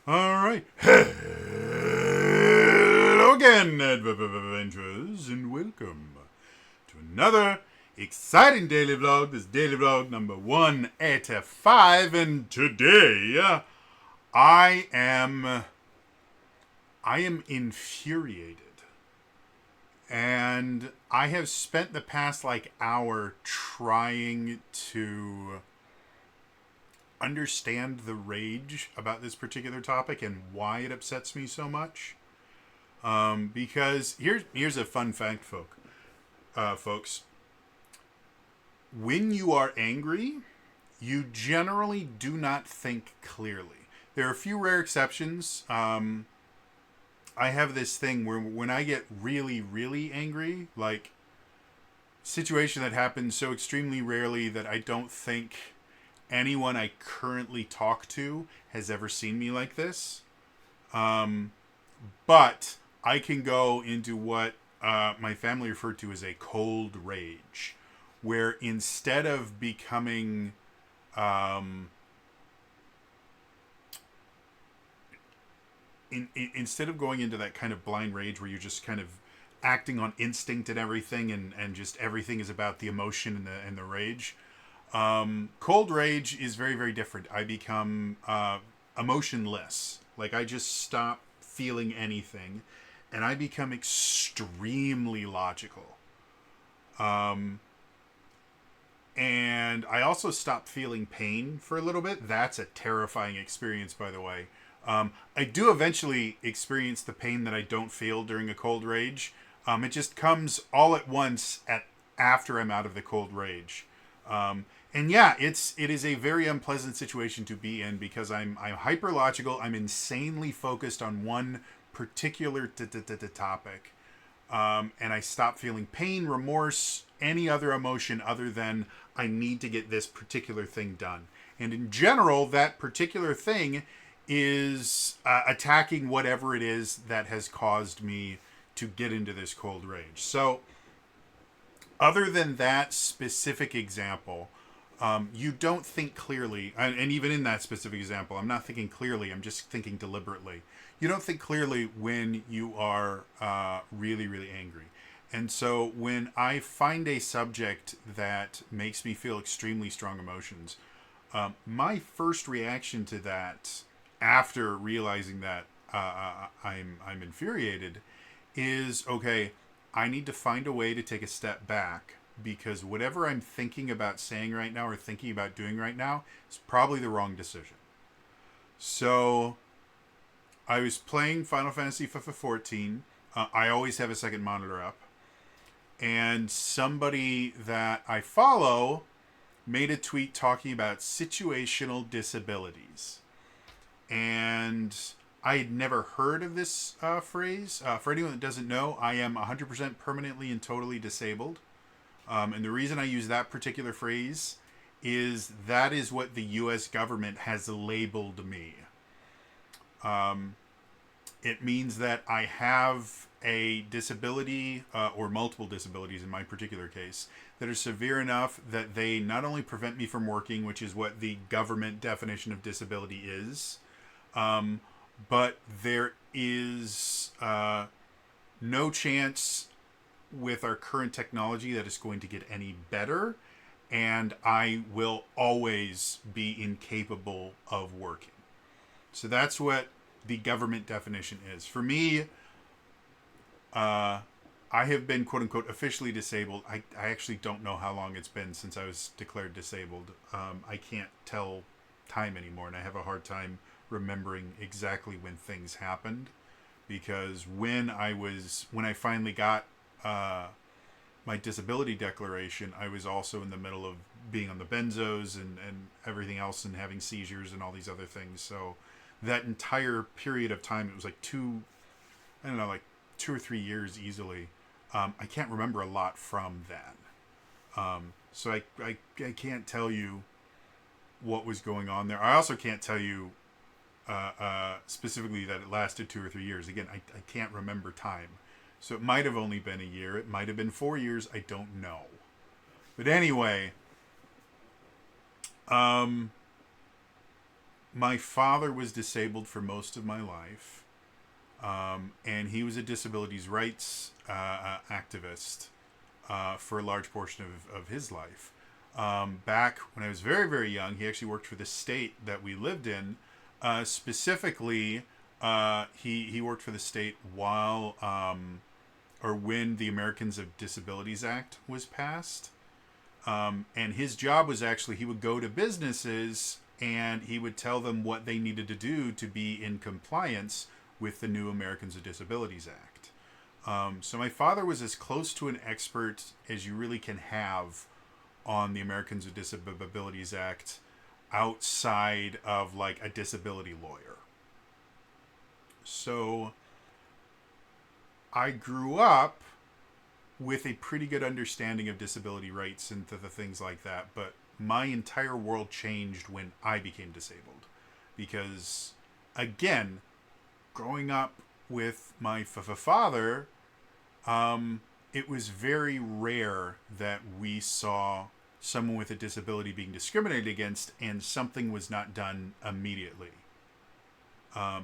All right. Hello again, adventurers, and welcome to another exciting daily vlog. This daily vlog number 185, and today I am infuriated, and I have spent the past hour trying to understand the rage about this particular topic and why it upsets me so much. Because here's a fun fact, folks. When you are angry, you generally do not think clearly. There are a few rare exceptions. I have this thing where when I get really, really angry, like situation that happens so extremely rarely that I don't think anyone I currently talk to has ever seen me like this. But I can go into what my family referred to as a cold rage, where instead of becoming instead of going into that kind of blind rage where you're just kind of acting on instinct and everything, and just everything is about the emotion and the rage. Cold rage is very, very different. I become emotionless. Like, I just stop feeling anything, and I become extremely logical. And I also stop feeling pain for a little bit. That's a terrifying experience, by the way. I do eventually experience the pain that I don't feel during a cold rage. It just comes all at once after I'm out of the cold rage. And yeah, it is a very unpleasant situation to be in because I'm hyper logical. I'm insanely focused on one particular topic, and I stop feeling pain, remorse, any other emotion other than I need to get this particular thing done. And in general, that particular thing is attacking whatever it is that has caused me to get into this cold rage. So, other than that specific example, you don't think clearly, and even in that specific example, I'm not thinking clearly, I'm just thinking deliberately. You don't think clearly when you are really, really angry. And so when I find a subject that makes me feel extremely strong emotions, my first reaction to that, after realizing that I'm infuriated, is, okay, I need to find a way to take a step back, because whatever I'm thinking about saying right now or thinking about doing right now is probably the wrong decision. So I was playing Final Fantasy 14. I always have a second monitor up. And somebody that I follow made a tweet talking about situational disabilities. And I had never heard of this phrase. For anyone that doesn't know, I am 100% permanently and totally disabled. And the reason I use that particular phrase is that is what the U.S. government has labeled me. It means that I have a disability, or multiple disabilities in my particular case, that are severe enough that they not only prevent me from working, which is what the government definition of disability is, but there is no chance with our current technology that it's going to get any better, and I will always be incapable of working. So that's what the government definition is. For me, I have been quote unquote officially disabled. I actually don't know how long it's been since I was declared disabled. I can't tell time anymore, and I have a hard time remembering exactly when things happened, because when I finally got my disability declaration, I was also in the middle of being on the benzos and everything else, and having seizures and all these other things. So that entire period of time, it was like 2 or 3 years easily. I can't remember a lot from that. So I can't tell you what was going on there. I also can't tell you specifically that it lasted 2 or 3 years. Again, I can't remember time. So it might have only been a year. It might have been 4 years. I don't know. But anyway, my father was disabled for most of my life, and he was a disabilities rights activist for a large portion of his life. Back when I was very, very young, he actually worked for the state that we lived in. Specifically, he worked for the state while or when the Americans with Disabilities Act was passed. And his job was actually, he would go to businesses and he would tell them what they needed to do to be in compliance with the new Americans with Disabilities Act. So my father was as close to an expert as you really can have on the Americans with Disabilities Act outside of like a disability lawyer. So I grew up with a pretty good understanding of disability rights and the things like that, but my entire world changed when I became disabled. Because, again, growing up with my father, it was very rare that we saw someone with a disability being discriminated against and something was not done immediately.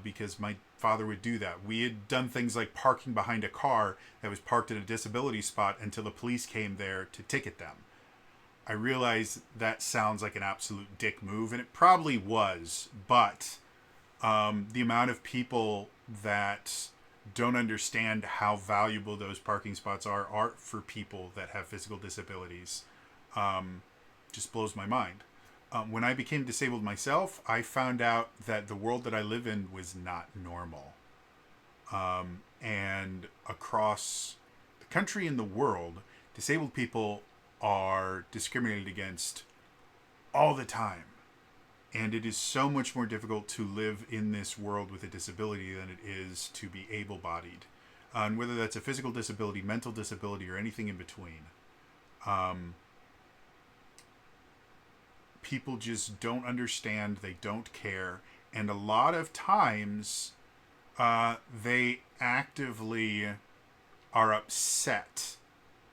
Because my father would do that. We had done things like parking behind a car that was parked at a disability spot until the police came there to ticket them. I realize that sounds like an absolute dick move, and it probably was, but the amount of people that don't understand how valuable those parking spots are for people that have physical disabilities just blows my mind. When I became disabled myself, I found out that the world that I live in was not normal. And across the country and the world, disabled people are discriminated against all the time. And it is so much more difficult to live in this world with a disability than it is to be able-bodied. And whether that's a physical disability, mental disability, or anything in between. People just don't understand, they don't care, and a lot of times they actively are upset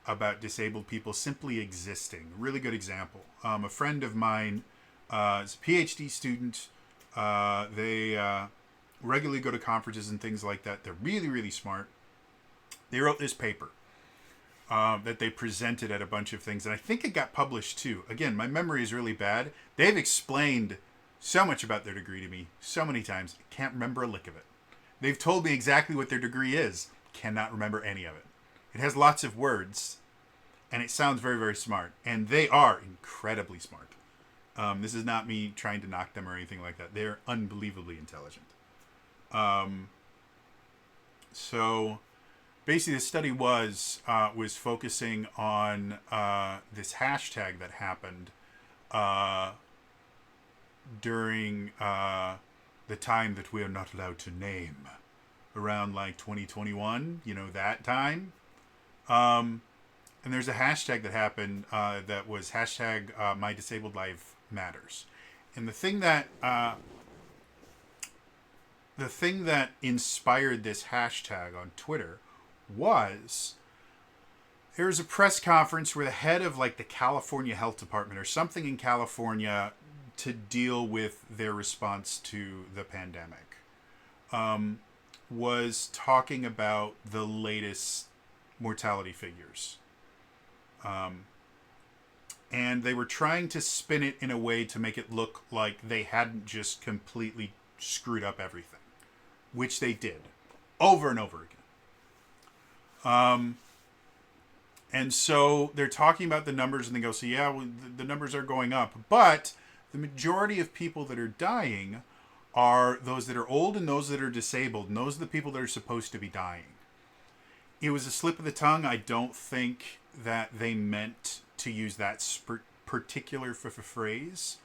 about disabled people simply existing. Really good example. A friend of mine is a PhD student. They regularly go to conferences and things like that. They're really, really smart. They wrote this paper that they presented at a bunch of things, and I think it got published too. Again, my memory is really bad. They've explained so much about their degree to me so many times, I can't remember a lick of it. They've told me exactly what their degree is, cannot remember any of it. It has lots of words, and it sounds very, very smart, and they are incredibly smart. This is not me trying to knock them or anything like that. They're unbelievably intelligent. So basically, the study was focusing on this hashtag that happened during the time that we are not allowed to name, around like 2021, that time. And there's a hashtag that happened that was hashtag My Disabled Life Matters. And the thing that inspired this hashtag on Twitter was there was a press conference where the head of like the California Health Department or something in California to deal with their response to the pandemic was talking about the latest mortality figures. And they were trying to spin it in a way to make it look like they hadn't just completely screwed up everything, which they did over and over again. And so they're talking about the numbers and they go, so yeah, well, the numbers are going up, but the majority of people that are dying are those that are old and those that are disabled, and those are the people that are supposed to be dying. It was a slip of the tongue. I don't think that they meant to use that particular phrase,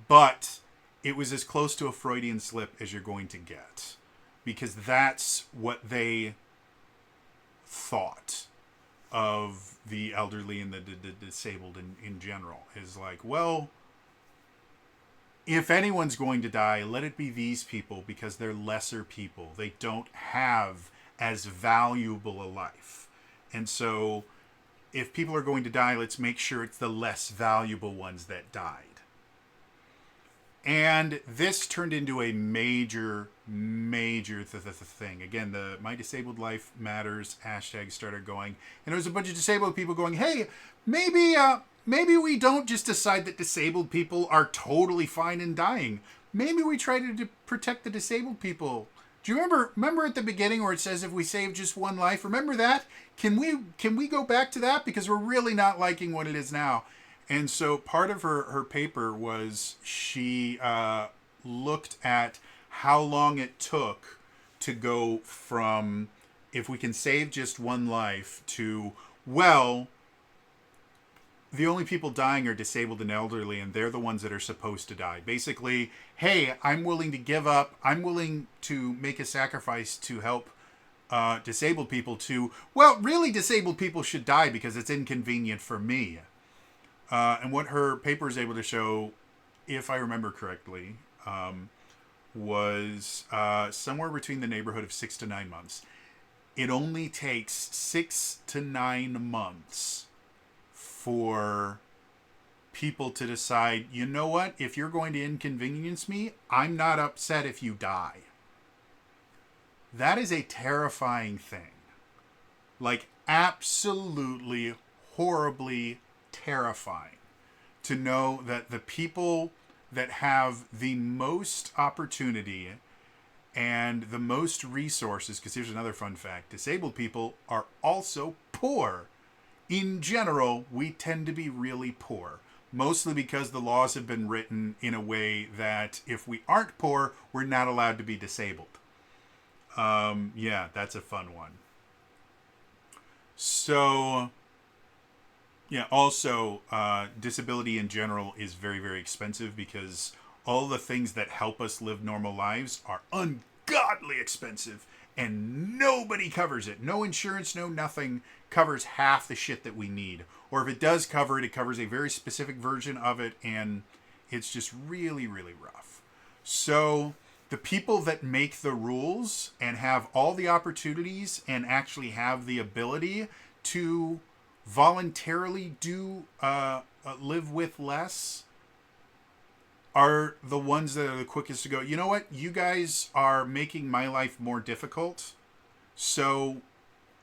but it was as close to a Freudian slip as you're going to get, because that's what they thought of the elderly and the disabled in general, is like, well, if anyone's going to die, let it be these people, because they're lesser people. They don't have as valuable a life. And so if people are going to die, let's make sure it's the less valuable ones that died. And this turned into a major, major thing. Again, the My Disabled Life Matters hashtag started going, and there was a bunch of disabled people going, "Hey, maybe we don't just decide that disabled people are totally fine and dying. Maybe we try to protect the disabled people." Do you remember at the beginning where it says if we save just one life? Remember that? Can we go back to that, because we're really not liking what it is now. And so part of her paper was she looked at how long it took to go from if we can save just one life to, well, the only people dying are disabled and elderly, and they're the ones that are supposed to die. Basically, hey, I'm willing to give up. I'm willing to make a sacrifice to help disabled people to, well, really disabled people should die because it's inconvenient for me. And what her paper is able to show, if I remember correctly, was somewhere between the neighborhood of 6 to 9 months. It only takes 6 to 9 months for people to decide, you know what, if you're going to inconvenience me, I'm not upset if you die. That is a terrifying thing. Like, absolutely, horribly terrifying to know that the people that have the most opportunity and the most resources, because here's another fun fact, disabled people are also poor. In general, we tend to be really poor, mostly because the laws have been written in a way that if we aren't poor, we're not allowed to be disabled. Yeah, that's a fun one. So, yeah, also, disability in general is very, very expensive because all the things that help us live normal lives are ungodly expensive, and nobody covers it. No insurance, no nothing covers half the shit that we need. Or if it does cover it, it covers a very specific version of it, and it's just really, really rough. So the people that make the rules and have all the opportunities and actually have the ability to voluntarily do live with less are the ones that are the quickest to go, you know what, you guys are making my life more difficult, so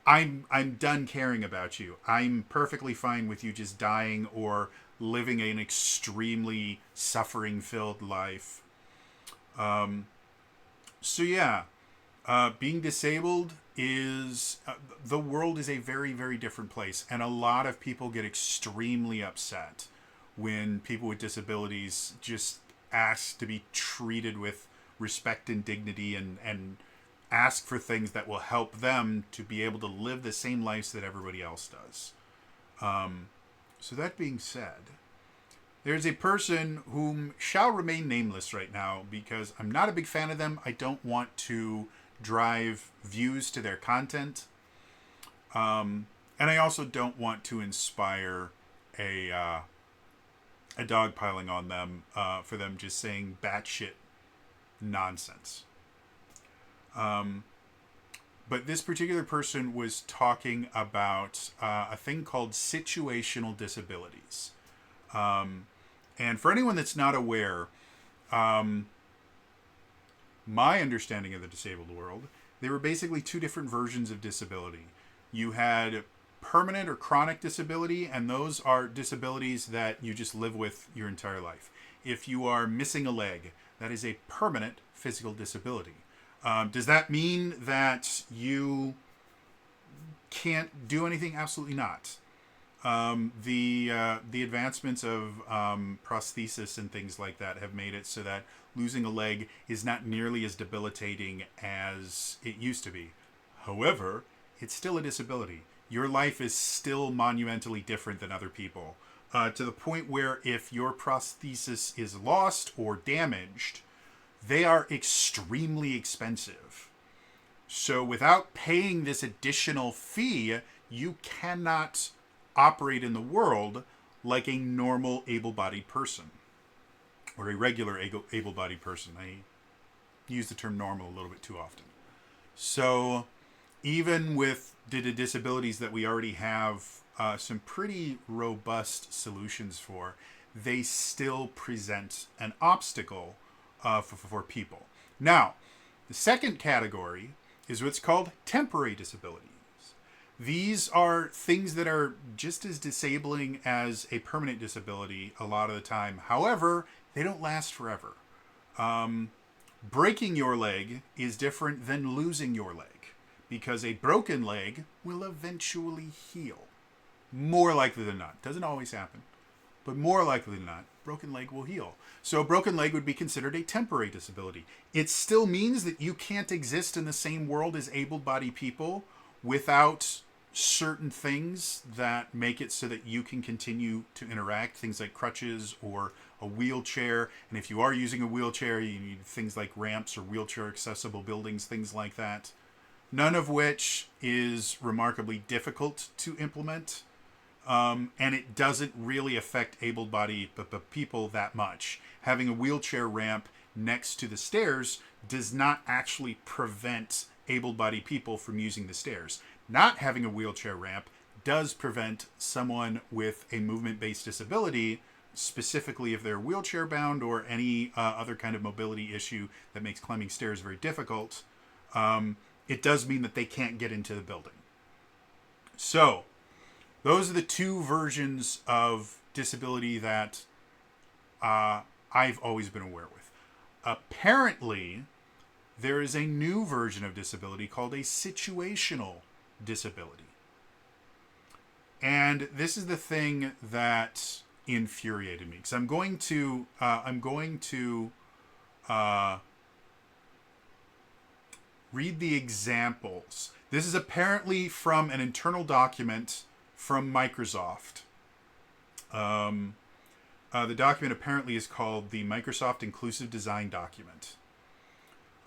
I'm done caring about you. I'm perfectly fine with you just dying or living an extremely suffering filled life. So yeah, being disabled is the world is a very, very different place, and a lot of people get extremely upset when people with disabilities just ask to be treated with respect and dignity, and ask for things that will help them to be able to live the same lives that everybody else does. So that being said, there's a person whom shall remain nameless right now because I'm not a big fan of them. I don't want to drive views to their content. And I also don't want to inspire a dog piling on them for them just saying batshit nonsense. But this particular person was talking about a thing called situational disabilities. And for anyone that's not aware, my understanding of the disabled world, there were basically two different versions of disability. You had permanent or chronic disability, and those are disabilities that you just live with your entire life. If you are missing a leg, that is a permanent physical disability. Does that mean that you can't do anything? Absolutely not. The advancements of prosthesis and things like that have made it so that losing a leg is not nearly as debilitating as it used to be. However, it's still a disability. Your life is still monumentally different than other people, to the point where if your prosthesis is lost or damaged, they are extremely expensive. So without paying this additional fee, you cannot operate in the world like a normal able-bodied person, or a regular able-bodied person. I use the term normal a little bit too often. So even with the disabilities that we already have some pretty robust solutions for, they still present an obstacle for people. Now, the second category is what's called temporary disabilities. These are things that are just as disabling as a permanent disability a lot of the time. However, they don't last forever. Breaking your leg is different than losing your leg, because a broken leg will eventually heal. More likely than not. Doesn't always happen, but more likely than not, broken leg will heal. So a broken leg would be considered a temporary disability. It still means that you can't exist in the same world as able-bodied people without certain things that make it so that you can continue to interact, things like crutches or a wheelchair. And if you are using a wheelchair, you need things like ramps or wheelchair accessible buildings, things like that. None of which is remarkably difficult to implement. And it doesn't really affect able-bodied people that much. Having a wheelchair ramp next to the stairs does not actually prevent able-bodied people from using the stairs. Not having a wheelchair ramp does prevent someone with a movement-based disability, specifically if they're wheelchair-bound or any other kind of mobility issue that makes climbing stairs very difficult. It does mean that they can't get into the building. So, those are the two versions of disability that I've always been aware with. Apparently, there is a new version of disability called a situational disability. And this is the thing that infuriated me, because I'm going to read the examples. This is apparently from an internal document from Microsoft. The document apparently is called the Microsoft Inclusive Design Document.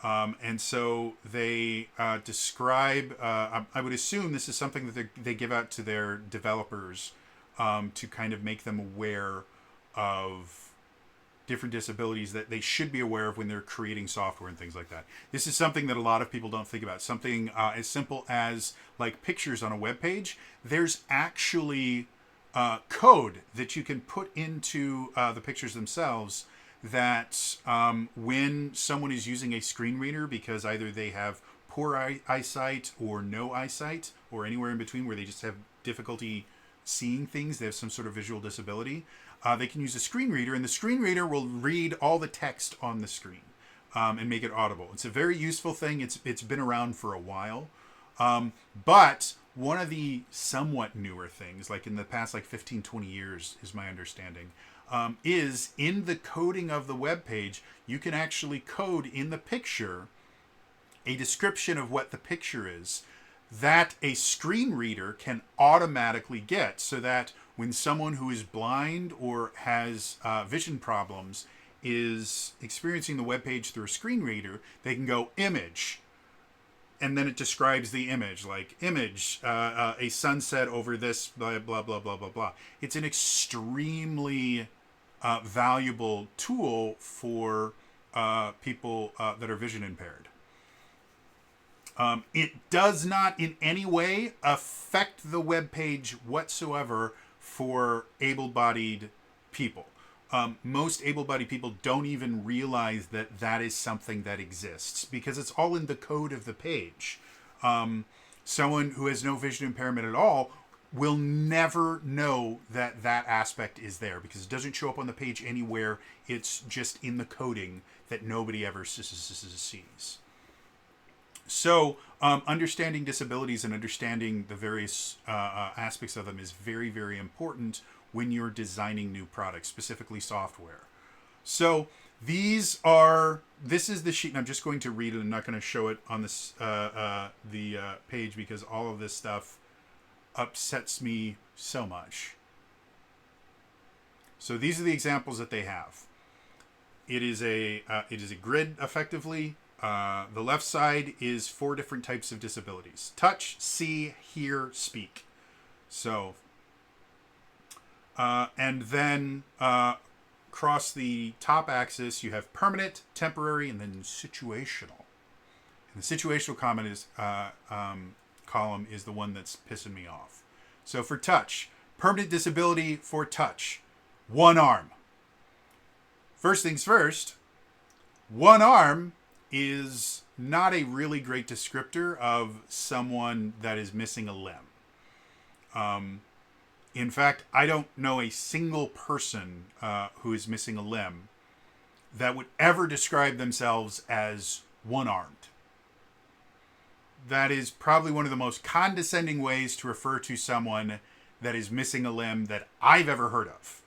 And so they describe, I would assume this is something that they give out to their developers to kind of make them aware of different disabilities that they should be aware of when they're creating software and things like that. This is something that a lot of people don't think about. Something as simple as like pictures on a web page. There's actually code that you can put into the pictures themselves that when someone is using a screen reader, because either they have poor eyesight or no eyesight or anywhere in between where they just have difficulty seeing things, they have some sort of visual disability, they can use a screen reader, and the screen reader will read all the text on the screen and make it audible. It's a very useful thing. It's been around for a while. But one of the somewhat newer things, like in the past 15, 20 years is my understanding, is in the coding of the web page, you can actually code in the picture a description of what the picture is that a screen reader can automatically get, so that when someone who is blind or has vision problems is experiencing the web page through a screen reader, they can go image, and then it describes the image, like image, a sunset over this, blah, blah, blah, blah, blah, blah. It's an extremely valuable tool for people that are vision impaired. It does not in any way affect the web page whatsoever for able-bodied people. Most able-bodied people don't even realize that that is something that exists, because it's all in the code of the page. Someone who has no vision impairment at all will never know that that aspect is there, because it doesn't show up on the page anywhere. It's just in the coding that nobody ever sees. So understanding disabilities and understanding the various aspects of them is very, very important when you're designing new products, specifically software. So this is the sheet, and I'm just going to read it. I'm not going to show it on this the page, because all of this stuff upsets me so much. So these are the examples that they have. It is a grid, effectively. The left side is 4 different types of disabilities: touch, see, hear, speak. So, and then across the top axis, you have permanent, temporary, and then situational. And the situational column is the one that's pissing me off. So for touch, permanent disability for touch: 1 arm. First things first, one arm is not a really great descriptor of someone that is missing a limb. In fact, I don't know a single person who is missing a limb that would ever describe themselves as one-armed. That is probably one of the most condescending ways to refer to someone that is missing a limb that I've ever heard of.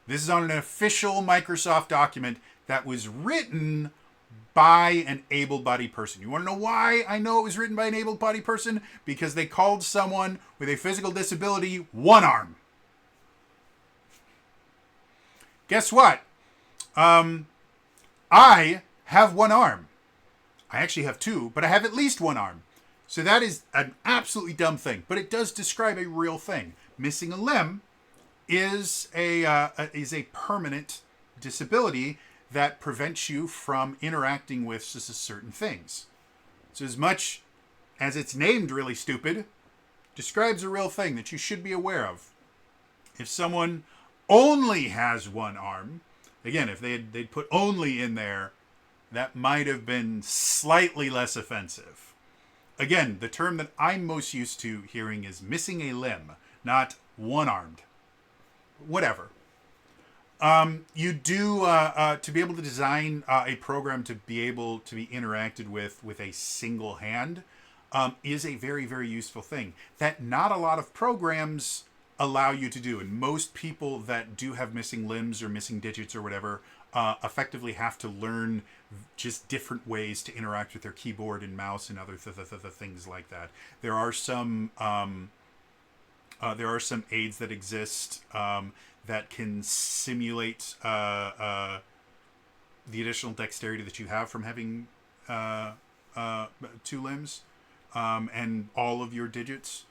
This is on an official Microsoft document that was written by an able-bodied person. You want to know why I know it was written by an able-bodied person? Because they called someone with a physical disability one arm. Guess what? I have one arm. I actually have two, but I have at least one arm. So that is an absolutely dumb thing, but it does describe a real thing. Missing a limb is a permanent disability that prevents you from interacting with certain things. So as much as it's named really stupid, describes a real thing that you should be aware of. If someone only has one arm, again, if they'd put only in there, that might have been slightly less offensive. Again, the term that I'm most used to hearing is missing a limb, not one-armed. Whatever. You do, to be able to design a program to be able to be interacted with a single hand is a very, very useful thing that not a lot of programs allow you to do. And most people that do have missing limbs or missing digits or whatever effectively have to learn just different ways to interact with their keyboard and mouse and other things like that. There are some aids that exist that can simulate the additional dexterity that you have from having two limbs and all of your digits.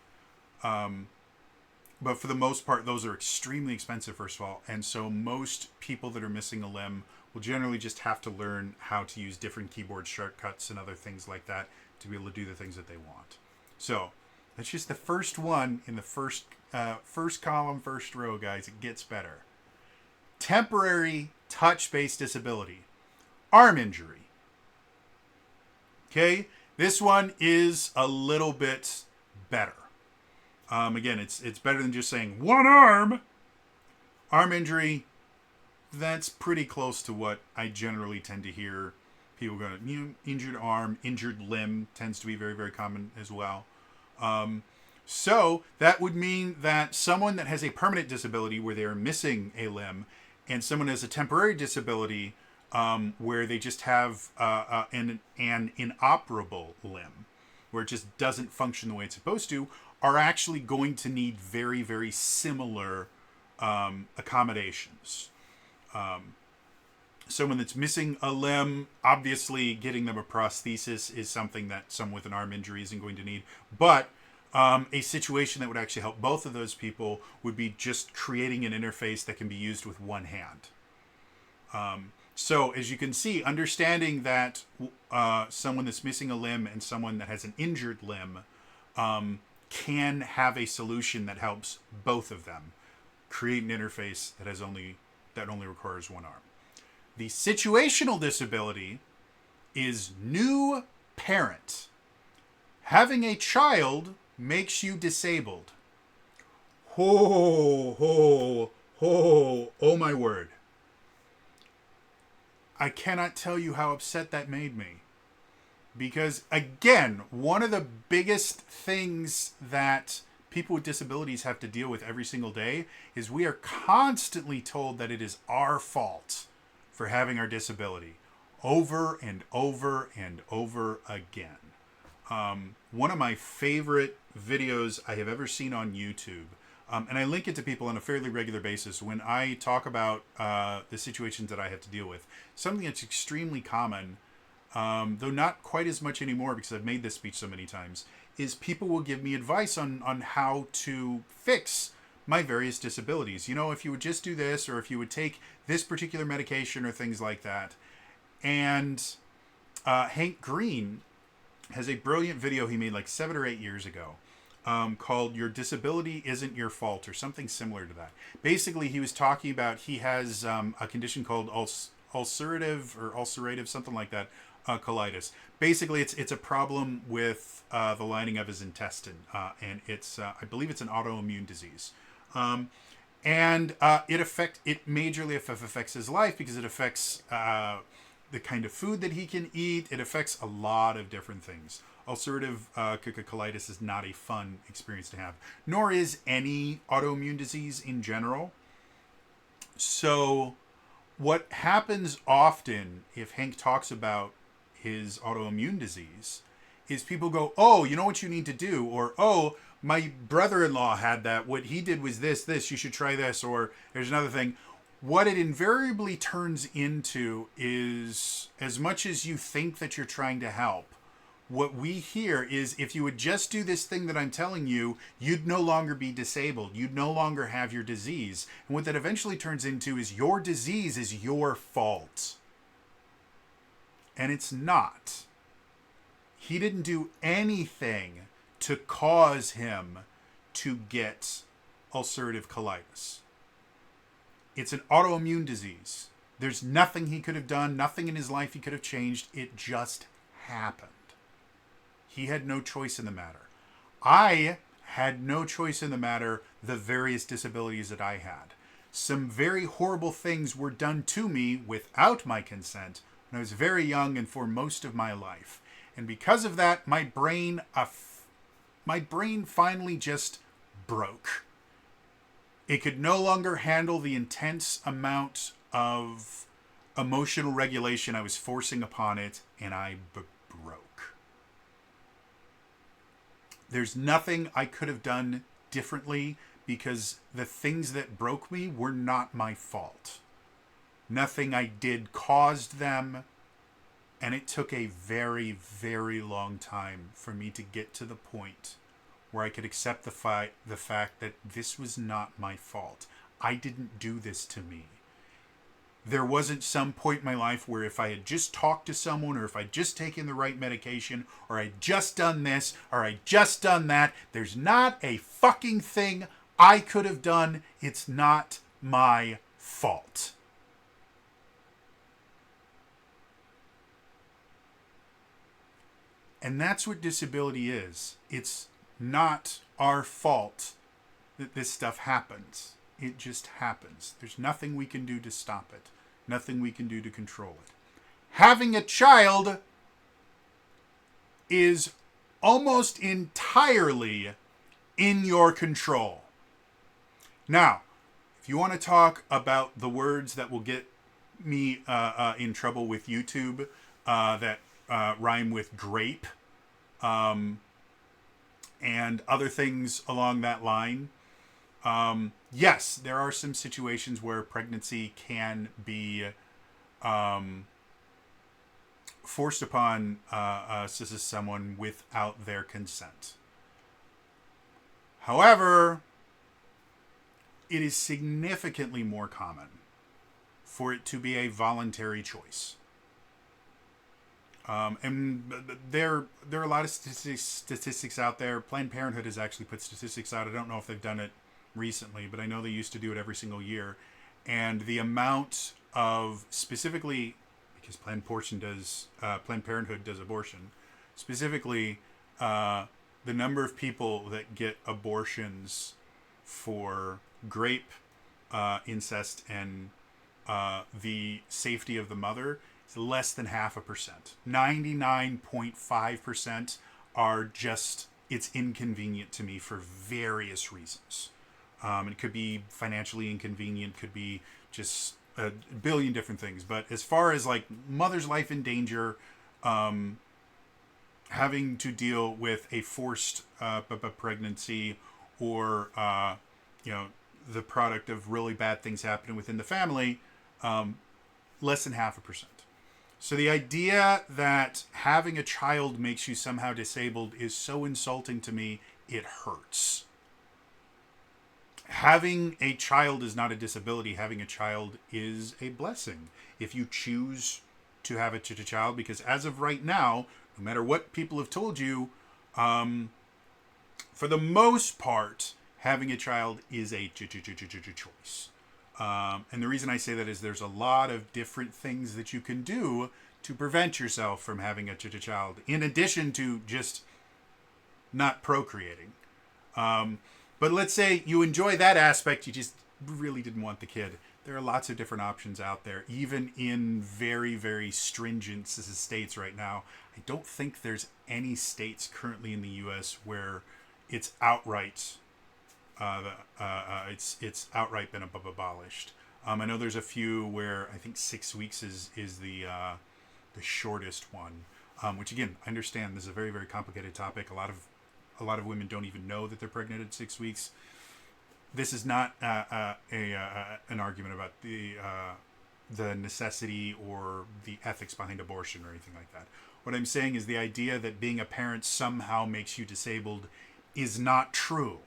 But for the most part, those are extremely expensive, first of all. And so most people that are missing a limb will generally just have to learn how to use different keyboard shortcuts and other things like that to be able to do the things that they want. So that's just the first one in the first column, first row, guys. It gets better. Temporary touch-based disability. Arm injury. Okay? This one is a little bit better. Again, it's better than just saying one arm. Arm injury, that's pretty close to what I generally tend to hear people going, injured arm, injured limb tends to be very, very common as well. So that would mean that someone that has a permanent disability where they're missing a limb and someone has a temporary disability where they just have an inoperable limb, where it just doesn't function the way it's supposed to, are actually going to need very, very similar accommodations. Someone that's missing a limb, obviously getting them a prosthesis is something that someone with an arm injury isn't going to need. But a situation that would actually help both of those people would be just creating an interface that can be used with one hand. So as you can see, understanding that someone that's missing a limb and someone that has an injured limb can have a solution that helps both of them create an interface that only requires one arm. The situational disability is new parent. Having a child makes you disabled. Oh my word. I cannot tell you how upset that made me. Because, again, one of the biggest things that people with disabilities have to deal with every single day is we are constantly told that it is our fault for having our disability over and over and over again. One of my favorite videos I have ever seen on YouTube, and I link it to people on a fairly regular basis when I talk about the situations that I have to deal with. Something that's extremely common, though not quite as much anymore because I've made this speech so many times, is people will give me advice on how to fix my various disabilities. You know, if you would just do this, or if you would take this particular medication or things like that. And Hank Green has a brilliant video he made like 7 or 8 years ago called Your Disability Isn't Your Fault, or something similar to that. Basically, he was talking about he has a condition called ulcerative, something like that, colitis. Basically, it's a problem with the lining of his intestine, and it's I believe it's an autoimmune disease. And it majorly affects his life because it affects the kind of food that he can eat. It affects a lot of different things. Ulcerative colitis is not a fun experience to have, nor is any autoimmune disease in general. So what happens often if Hank talks about his autoimmune disease is people go, oh, you know what you need to do? Or, oh, my brother-in-law had that. What he did was this. You should try this. Or there's another thing. What it invariably turns into is, as much as you think that you're trying to help, what we hear is, if you would just do this thing that I'm telling you, you'd no longer be disabled. You'd no longer have your disease. And what that eventually turns into is your disease is your fault. And it's not. He didn't do anything to cause him to get ulcerative colitis. It's an autoimmune disease. There's nothing he could have done, nothing in his life he could have changed. It just happened. He had no choice in the matter. I had no choice in the matter, the various disabilities that I had. Some very horrible things were done to me without my consent when I was very young and for most of my life. And because of that, my brain finally just broke. It could no longer handle the intense amount of emotional regulation I was forcing upon it, and I broke. There's nothing I could have done differently because the things that broke me were not my fault. Nothing I did caused them, and it took a very, very long time for me to get to the point where I could accept the fact that this was not my fault. I didn't do this to me. There wasn't some point in my life where if I had just talked to someone, or if I'd just taken the right medication, or I'd just done this, or I'd just done that, there's not a fucking thing I could have done. It's not my fault. And that's what disability is. It's not our fault that this stuff happens. It just happens. There's nothing we can do to stop it. Nothing we can do to control it. Having a child is almost entirely in your control. Now, if you want to talk about the words that will get me in trouble with YouTube that rhyme with grape, and other things along that line, yes, there are some situations where pregnancy can be forced upon someone without their consent. However, it is significantly more common for it to be a voluntary choice. And there are a lot of statistics out there. Planned Parenthood has actually put statistics out. I don't know if they've done it recently, but I know they used to do it every single year. And the amount of, specifically, because Planned Parenthood does abortion, specifically, the number of people that get abortions for grape, incest, and the safety of the mother, less than 0.5%. 99.5% are just, it's inconvenient to me for various reasons. It could be financially inconvenient, could be just a billion different things. But as far as like mother's life in danger, having to deal with a forced pregnancy, or the product of really bad things happening within the family, less than 0.5%. So the idea that having a child makes you somehow disabled is so insulting to me, it hurts. Having a child is not a disability. Having a child is a blessing. If you choose to have a child, because as of right now, no matter what people have told you, for the most part, having a child is a choice. And the reason I say that is there's a lot of different things that you can do to prevent yourself from having a child, in addition to just not procreating. But let's say you enjoy that aspect, you just really didn't want the kid. There are lots of different options out there, even in very, very stringent states right now. I don't think there's any states currently in the U.S. where it's outright it's outright been abolished. I know there's a few where I think 6 weeks is the shortest one. Which again, I understand this is a very, very complicated topic. A lot of women don't even know that they're pregnant at 6 weeks. This is not an argument about the necessity or the ethics behind abortion or anything like that. What I'm saying is the idea that being a parent somehow makes you disabled is not true.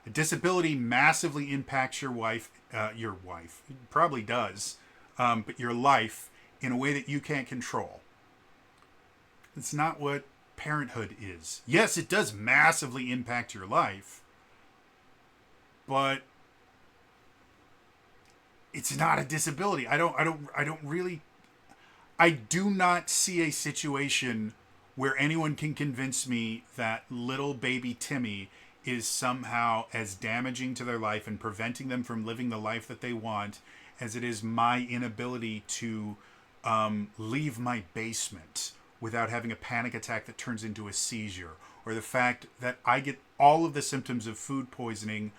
A disability massively impacts your wife. It probably does, but your life in a way that you can't control. It's not what parenthood is. Yes, it does massively impact your life, but it's not a disability. I do not see a situation where anyone can convince me that little baby Timmy is somehow as damaging to their life and preventing them from living the life that they want as it is my inability to leave my basement without having a panic attack that turns into a seizure, or the fact that I get all of the symptoms of food poisoning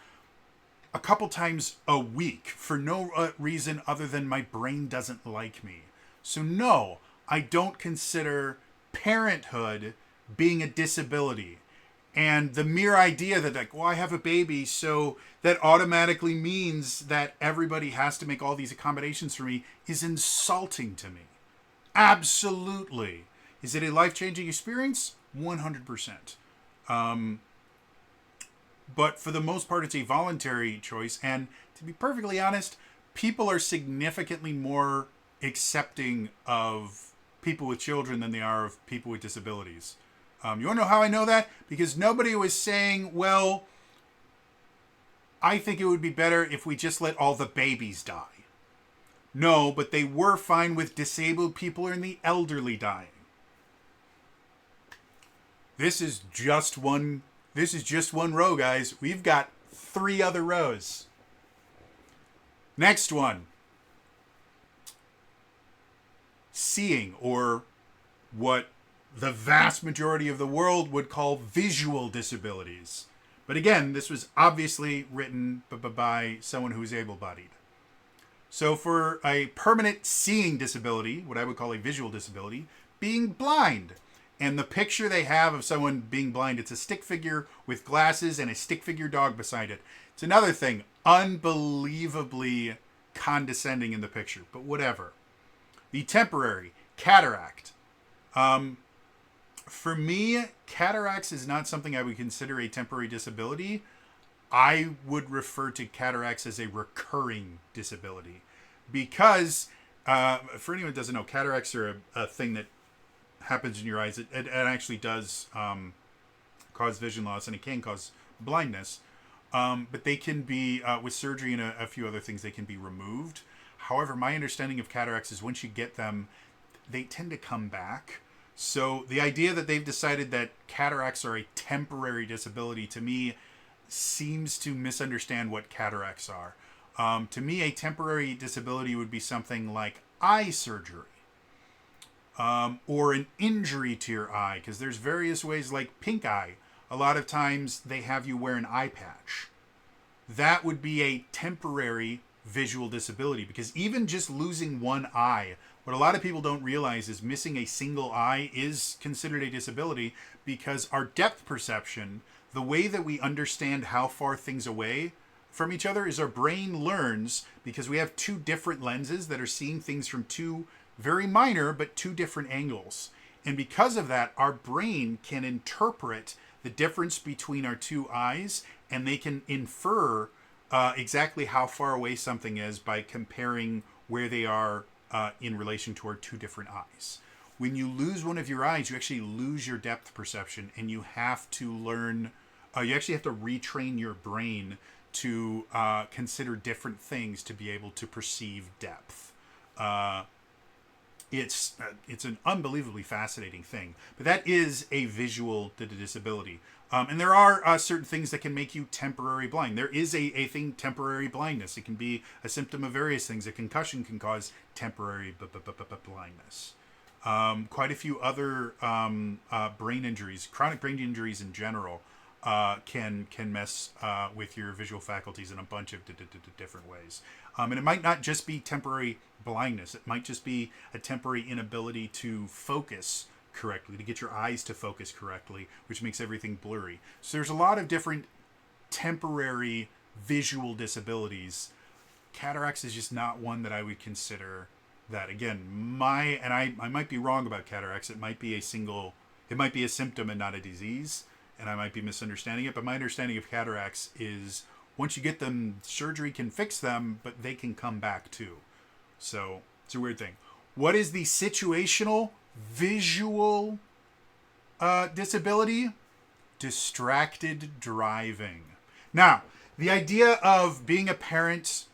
a couple times a week for no reason other than my brain doesn't like me. So no, I don't consider parenthood being a disability. And the mere idea that, like, well, I have a baby, so that automatically means that everybody has to make all these accommodations for me is insulting to me. Absolutely. Is it a life-changing experience? 100%. But for the most part, it's a voluntary choice. And to be perfectly honest, people are significantly more accepting of people with children than they are of people with disabilities. You want to know how I know that? Because nobody was saying, well, I think it would be better if we just let all the babies die. No, but they were fine with disabled people and the elderly dying. This is just one row, guys. We've got 3 other rows. Next one. Seeing, or what the vast majority of the world would call visual disabilities. But again, this was obviously written by someone who's able-bodied. So for a permanent seeing disability, what I would call a visual disability, being blind. And the picture they have of someone being blind, it's a stick figure with glasses and a stick figure dog beside it. It's another thing, unbelievably condescending in the picture, but whatever. The temporary cataract. For me, cataracts is not something I would consider a temporary disability. I would refer to cataracts as a recurring disability. Because, for anyone who doesn't know, cataracts are a thing that happens in your eyes. It actually does cause vision loss, and it can cause blindness. But they can be, with surgery and a few other things, they can be removed. However, my understanding of cataracts is once you get them, they tend to come back. So the idea that they've decided that cataracts are a temporary disability, to me, seems to misunderstand what cataracts are. To me, a temporary disability would be something like eye surgery. Or an injury to your eye, because there's various ways, like pink eye. A lot of times they have you wear an eye patch. That would be a temporary visual disability, because even just losing one eye, what a lot of people don't realize is missing a single eye is considered a disability, because our depth perception, the way that we understand how far things away from each other, is our brain learns, because we have 2 different lenses that are seeing things from 2 very minor but 2 different angles. And because of that, our brain can interpret the difference between our 2 eyes, and they can infer exactly how far away something is by comparing where they are in relation to our 2 different eyes. When you lose one of your eyes, you actually lose your depth perception, and you have to learn, you actually have to retrain your brain to consider different things to be able to perceive depth. It's an unbelievably fascinating thing. But that is a visual disability. And there are certain things that can make you temporary blind. There is a thing, temporary blindness. It can be a symptom of various things. A concussion can cause temporary blindness. Quite a few other brain injuries, chronic brain injuries in general, can mess with your visual faculties in a bunch of different ways. And it might not just be temporary blindness. It might just be a temporary inability to focus correctly, to get your eyes to focus correctly, which makes everything blurry. So there's a lot of different temporary visual disabilities. Cataracts is just not one that I would consider that. Again, I might be wrong about cataracts. It might be a symptom and not a disease, and I might be misunderstanding it, but my understanding of cataracts is once you get them, surgery can fix them, but they can come back too. So it's a weird thing. What is the situational visual disability? Distracted driving. Now, the idea of being a parent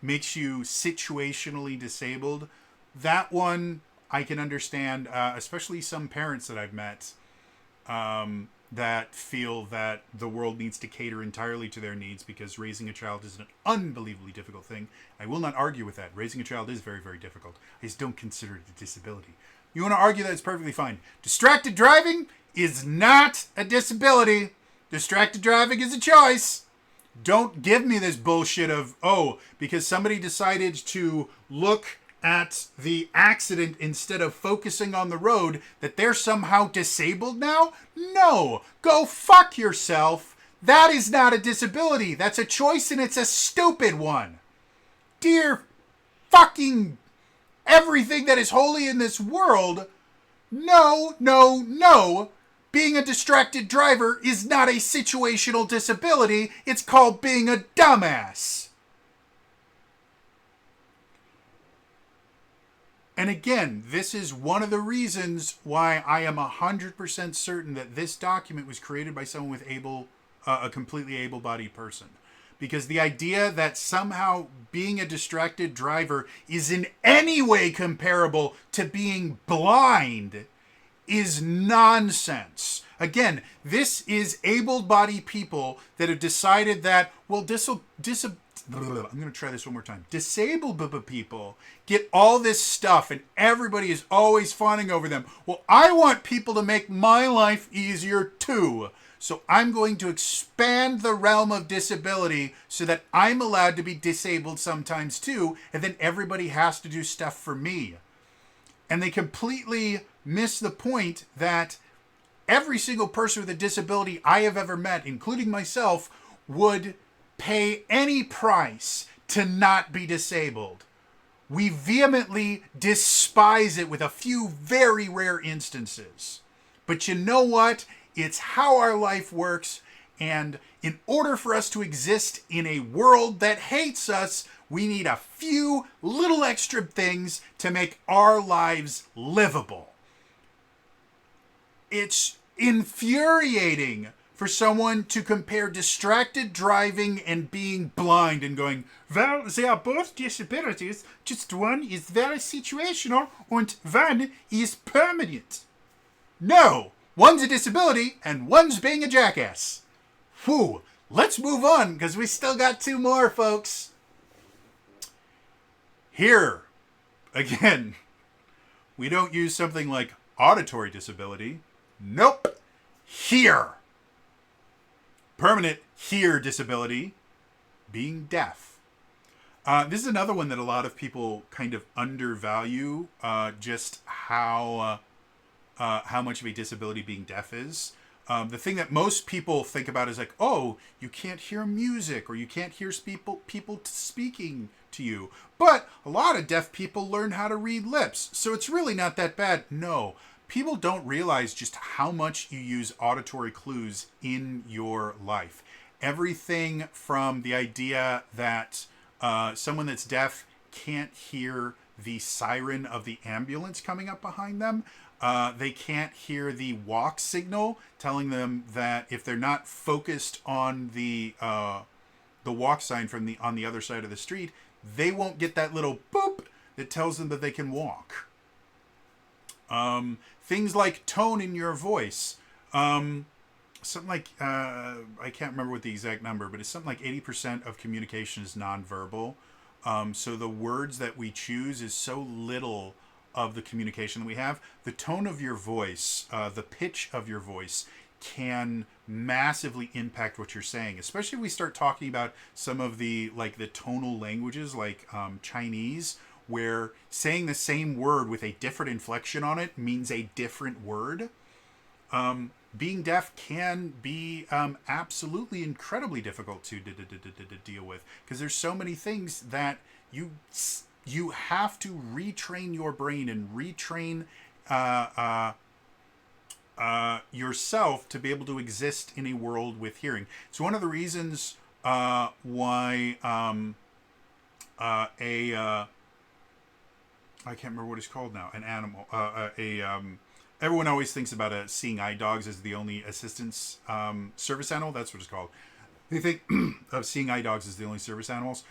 makes you situationally disabled. That one I can understand, especially some parents that I've met that feel that the world needs to cater entirely to their needs because raising a child is an unbelievably difficult thing. I will not argue with that. Raising a child is very, very difficult. I just don't consider it a disability. You want to argue that, it's perfectly fine. Distracted driving is not a disability. Distracted driving is a choice. Don't give me this bullshit of, because somebody decided to look at the accident instead of focusing on the road, that they're somehow disabled now? No. Go fuck yourself. That is not a disability. That's a choice, and it's a stupid one. Dear fucking everything that is holy in this world, no. Being a distracted driver is not a situational disability. It's called being a dumbass. And again, this is one of the reasons why I am 100% certain that this document was created by someone with a completely able-bodied person. Because the idea that somehow being a distracted driver is in any way comparable to being blind is nonsense. Again, this is able-bodied people that have decided that, well, I'm going to try this one more time. Disabled people get all this stuff and everybody is always fawning over them. Well, I want people to make my life easier too. So I'm going to expand the realm of disability so that I'm allowed to be disabled sometimes too. And then everybody has to do stuff for me. And they completely miss the point that every single person with a disability I have ever met, including myself, would pay any price to not be disabled. We vehemently despise it with a few very rare instances. But you know what? It's how our life works. And in order for us to exist in a world that hates us, we need a few little extra things to make our lives livable. It's infuriating for someone to compare distracted driving and being blind and going, well, they are both disabilities, just one is very situational and one is permanent. No, one's a disability and one's being a jackass. Whew, let's move on because we still got two more, folks. Here, again, we don't use something like auditory disability. Nope. Here. Permanent hear disability, being deaf. This is another one that a lot of people kind of undervalue, just how much of a disability being deaf is. The thing that most people think about is like, oh, you can't hear music or you can't hear people speaking to you. But a lot of deaf people learn how to read lips, so it's really not that bad. No. People don't realize just how much you use auditory clues in your life. Everything from the idea that someone that's deaf can't hear the siren of the ambulance coming up behind them. They can't hear the walk signal telling them that if they're not focused on the the walk sign from the on the other side of the street, they won't get that little boop that tells them that they can walk. Things like tone in your voice. Something like I can't remember what the exact number, but it's something like 80% of communication is nonverbal. So the words that we choose is so little of the communication that we have. The tone of your voice, the pitch of your voice, can massively impact what you're saying. Especially if we start talking about some of the the tonal languages, like Chinese, where saying the same word with a different inflection on it means a different word. Being deaf can be absolutely incredibly difficult to deal with, because there's so many things that you have to retrain your brain and retrain yourself to be able to exist in a world with hearing. It's one of the reasons why I can't remember what it's called now. An animal, everyone always thinks about seeing eye dogs as the only assistance service animal. That's what it's called. They think of seeing eye dogs as the only service animals.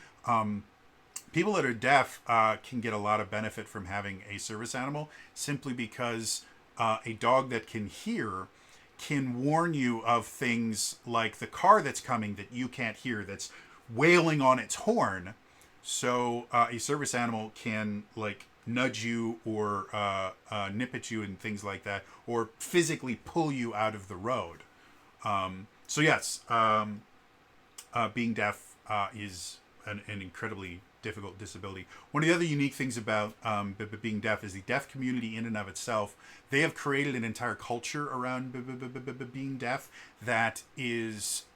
People that are deaf can get a lot of benefit from having a service animal, simply because a dog that can hear can warn you of things like the car that's coming that you can't hear, that's wailing on its horn. So a service animal can nudge you or nip at you and things like that, or physically pull you out of the road. So yes, being deaf is an incredibly difficult disability. One of the other unique things about being deaf is the deaf community in and of itself. They have created an entire culture around being deaf that is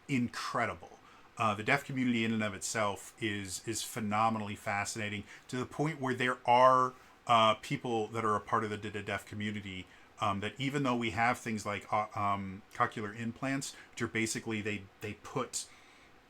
incredible. The deaf community in and of itself is phenomenally fascinating, to the point where there are people that are a part of the deaf community that, even though we have things like cochlear implants, which are basically they put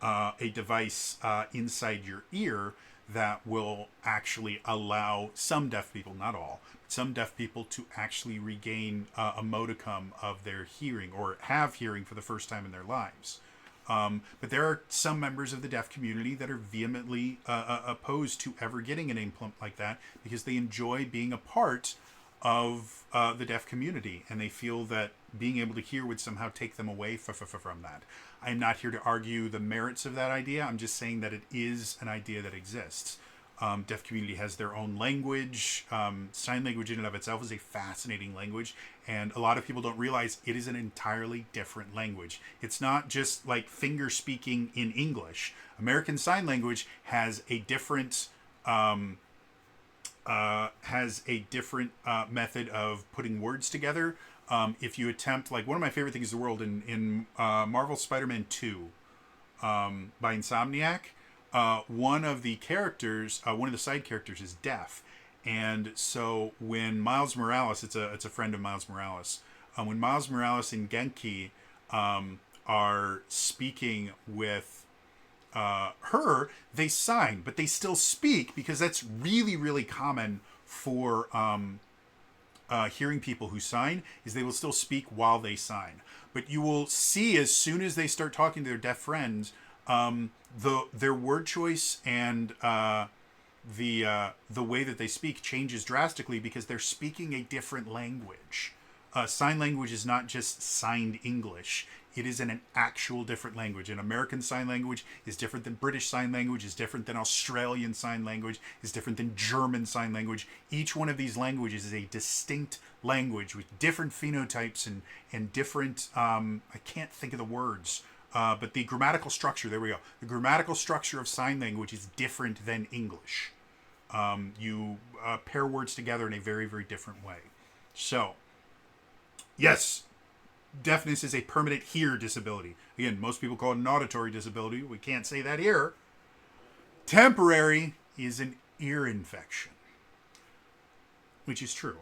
a device inside your ear that will actually allow some deaf people, not all, but some deaf people, to actually regain a modicum of their hearing, or have hearing for the first time in their lives. But there are some members of the deaf community that are vehemently opposed to ever getting an implant like that, because they enjoy being a part of the deaf community, and they feel that being able to hear would somehow take them away from that. I'm not here to argue the merits of that idea. I'm just saying that it is an idea that exists. Deaf community has their own language. Sign language in and of itself is a fascinating language, and a lot of people don't realize it is an entirely different language. It's not just like finger speaking in English. American Sign Language has a different method of putting words together. If you attempt, like, one of my favorite things in the world in Marvel Spider-Man 2 by Insomniac, one of the side characters is deaf. And so when Miles Morales, it's a friend of Miles Morales, when Miles Morales and Genki are speaking with her, they sign, but they still speak, because that's really, really common for hearing people who sign, is they will still speak while they sign. But you will see, as soon as they start talking to their deaf friends, their word choice and the way that they speak changes drastically, because they're speaking a different language. Sign language is not just signed English. It is an actual different language. And American Sign Language is different than British Sign Language, is different than Australian Sign Language, is different than German Sign Language. Each one of these languages is a distinct language with different phenotypes and different, I can't think of the words, but the grammatical structure, there we go. The grammatical structure of sign language is different than English. You pair words together in a very, very different way. So, yes, deafness is a permanent hear disability. Again, most people call it an auditory disability. We can't say that here. Temporary is an ear infection, which is true.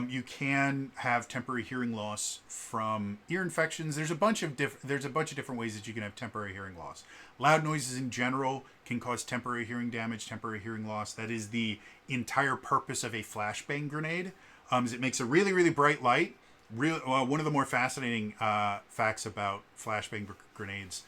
You can have temporary hearing loss from ear infections. There's a bunch of different ways that you can have temporary hearing loss. Loud noises in general can cause temporary hearing damage, temporary hearing loss. That is the entire purpose of a flashbang grenade. Is it makes a really, really bright light. One of the more fascinating facts about flashbang grenades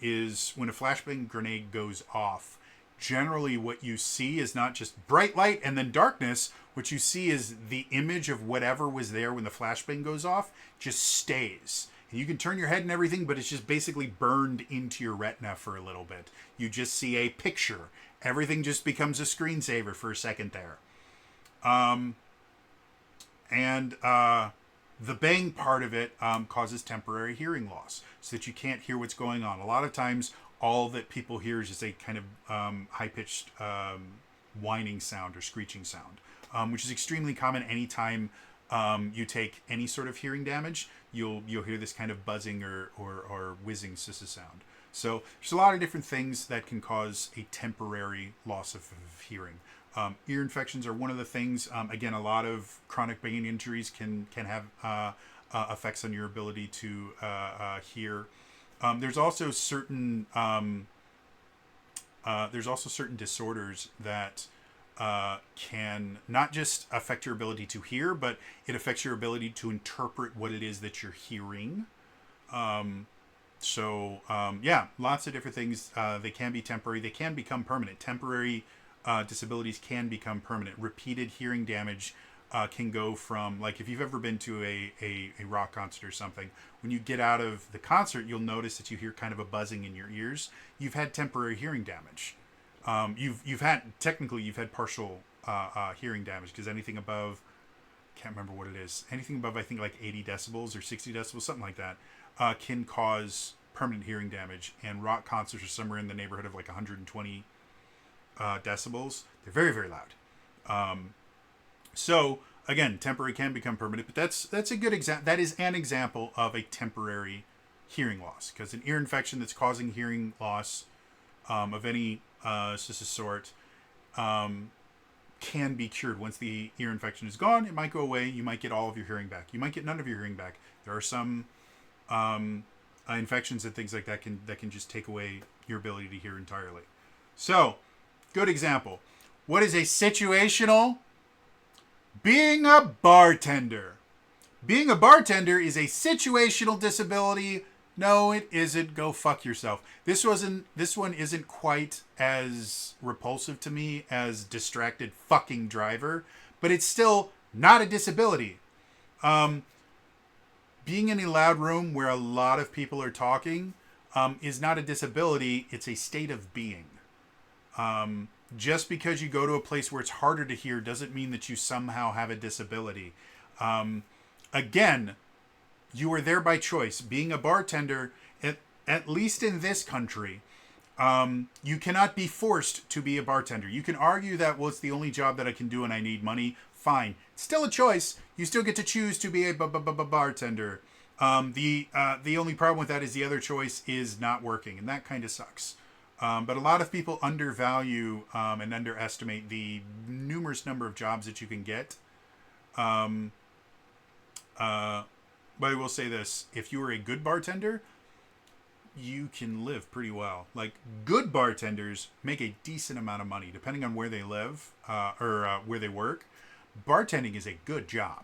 is when a flashbang grenade goes off. Generally, what you see is not just bright light and then darkness. What you see is the image of whatever was there when the flashbang goes off just stays. And you can turn your head and everything, but it's just basically burned into your retina for a little bit. You just see a picture. Everything just becomes a screensaver for a second there. And the bang part of it causes temporary hearing loss, so that you can't hear what's going on. A lot of times, all that people hear is just a kind of high-pitched whining sound or screeching sound, which is extremely common anytime you take any sort of hearing damage. You'll hear this kind of buzzing or whizzing sound. So there's a lot of different things that can cause a temporary loss of hearing. Ear infections are one of the things. Again, a lot of chronic brain injuries can have effects on your ability to hear. There's also certain disorders that can not just affect your ability to hear, but it affects your ability to interpret what it is that you're hearing. Yeah, lots of different things. They can be temporary. They can become permanent. Temporary disabilities can become permanent. Repeated hearing damage can go from, like, if you've ever been to a rock concert or something, when you get out of the concert, you'll notice that you hear kind of a buzzing in your ears. You've had temporary hearing damage. You've had partial hearing damage, because anything above, can't remember what it is, anything above, I think, like 80 decibels or 60 decibels, something like that, can cause permanent hearing damage. And rock concerts are somewhere in the neighborhood of like 120 decibels. They're very, very loud. So again, temporary can become permanent, but that's a good example. That is an example of a temporary hearing loss, because an ear infection that's causing hearing loss of any sort can be cured. Once the ear infection is gone, it might go away. You might get all of your hearing back. You might get none of your hearing back. There are some infections and things like that can just take away your ability to hear entirely. So, good example. What is a situational? Being a bartender. Being a bartender is a situational disability. No, it isn't. Go fuck yourself. This one isn't quite as repulsive to me as distracted fucking driver, but it's still not a disability. Being in a loud room where a lot of people are talking is not a disability. It's a state of being. Just because you go to a place where it's harder to hear doesn't mean that you somehow have a disability. Again, you are there by choice. Being a bartender, at least in this country, you cannot be forced to be a bartender. You can argue that, well, it's the only job that I can do and I need money. Fine. It's still a choice. You still get to choose to be a bartender. The only problem with that is the other choice is not working, and that kind of sucks. But a lot of people undervalue and underestimate the numerous number of jobs that you can get. But I will say this. If you are a good bartender, you can live pretty well. Like, good bartenders make a decent amount of money, depending on where they live or where they work. Bartending is a good job.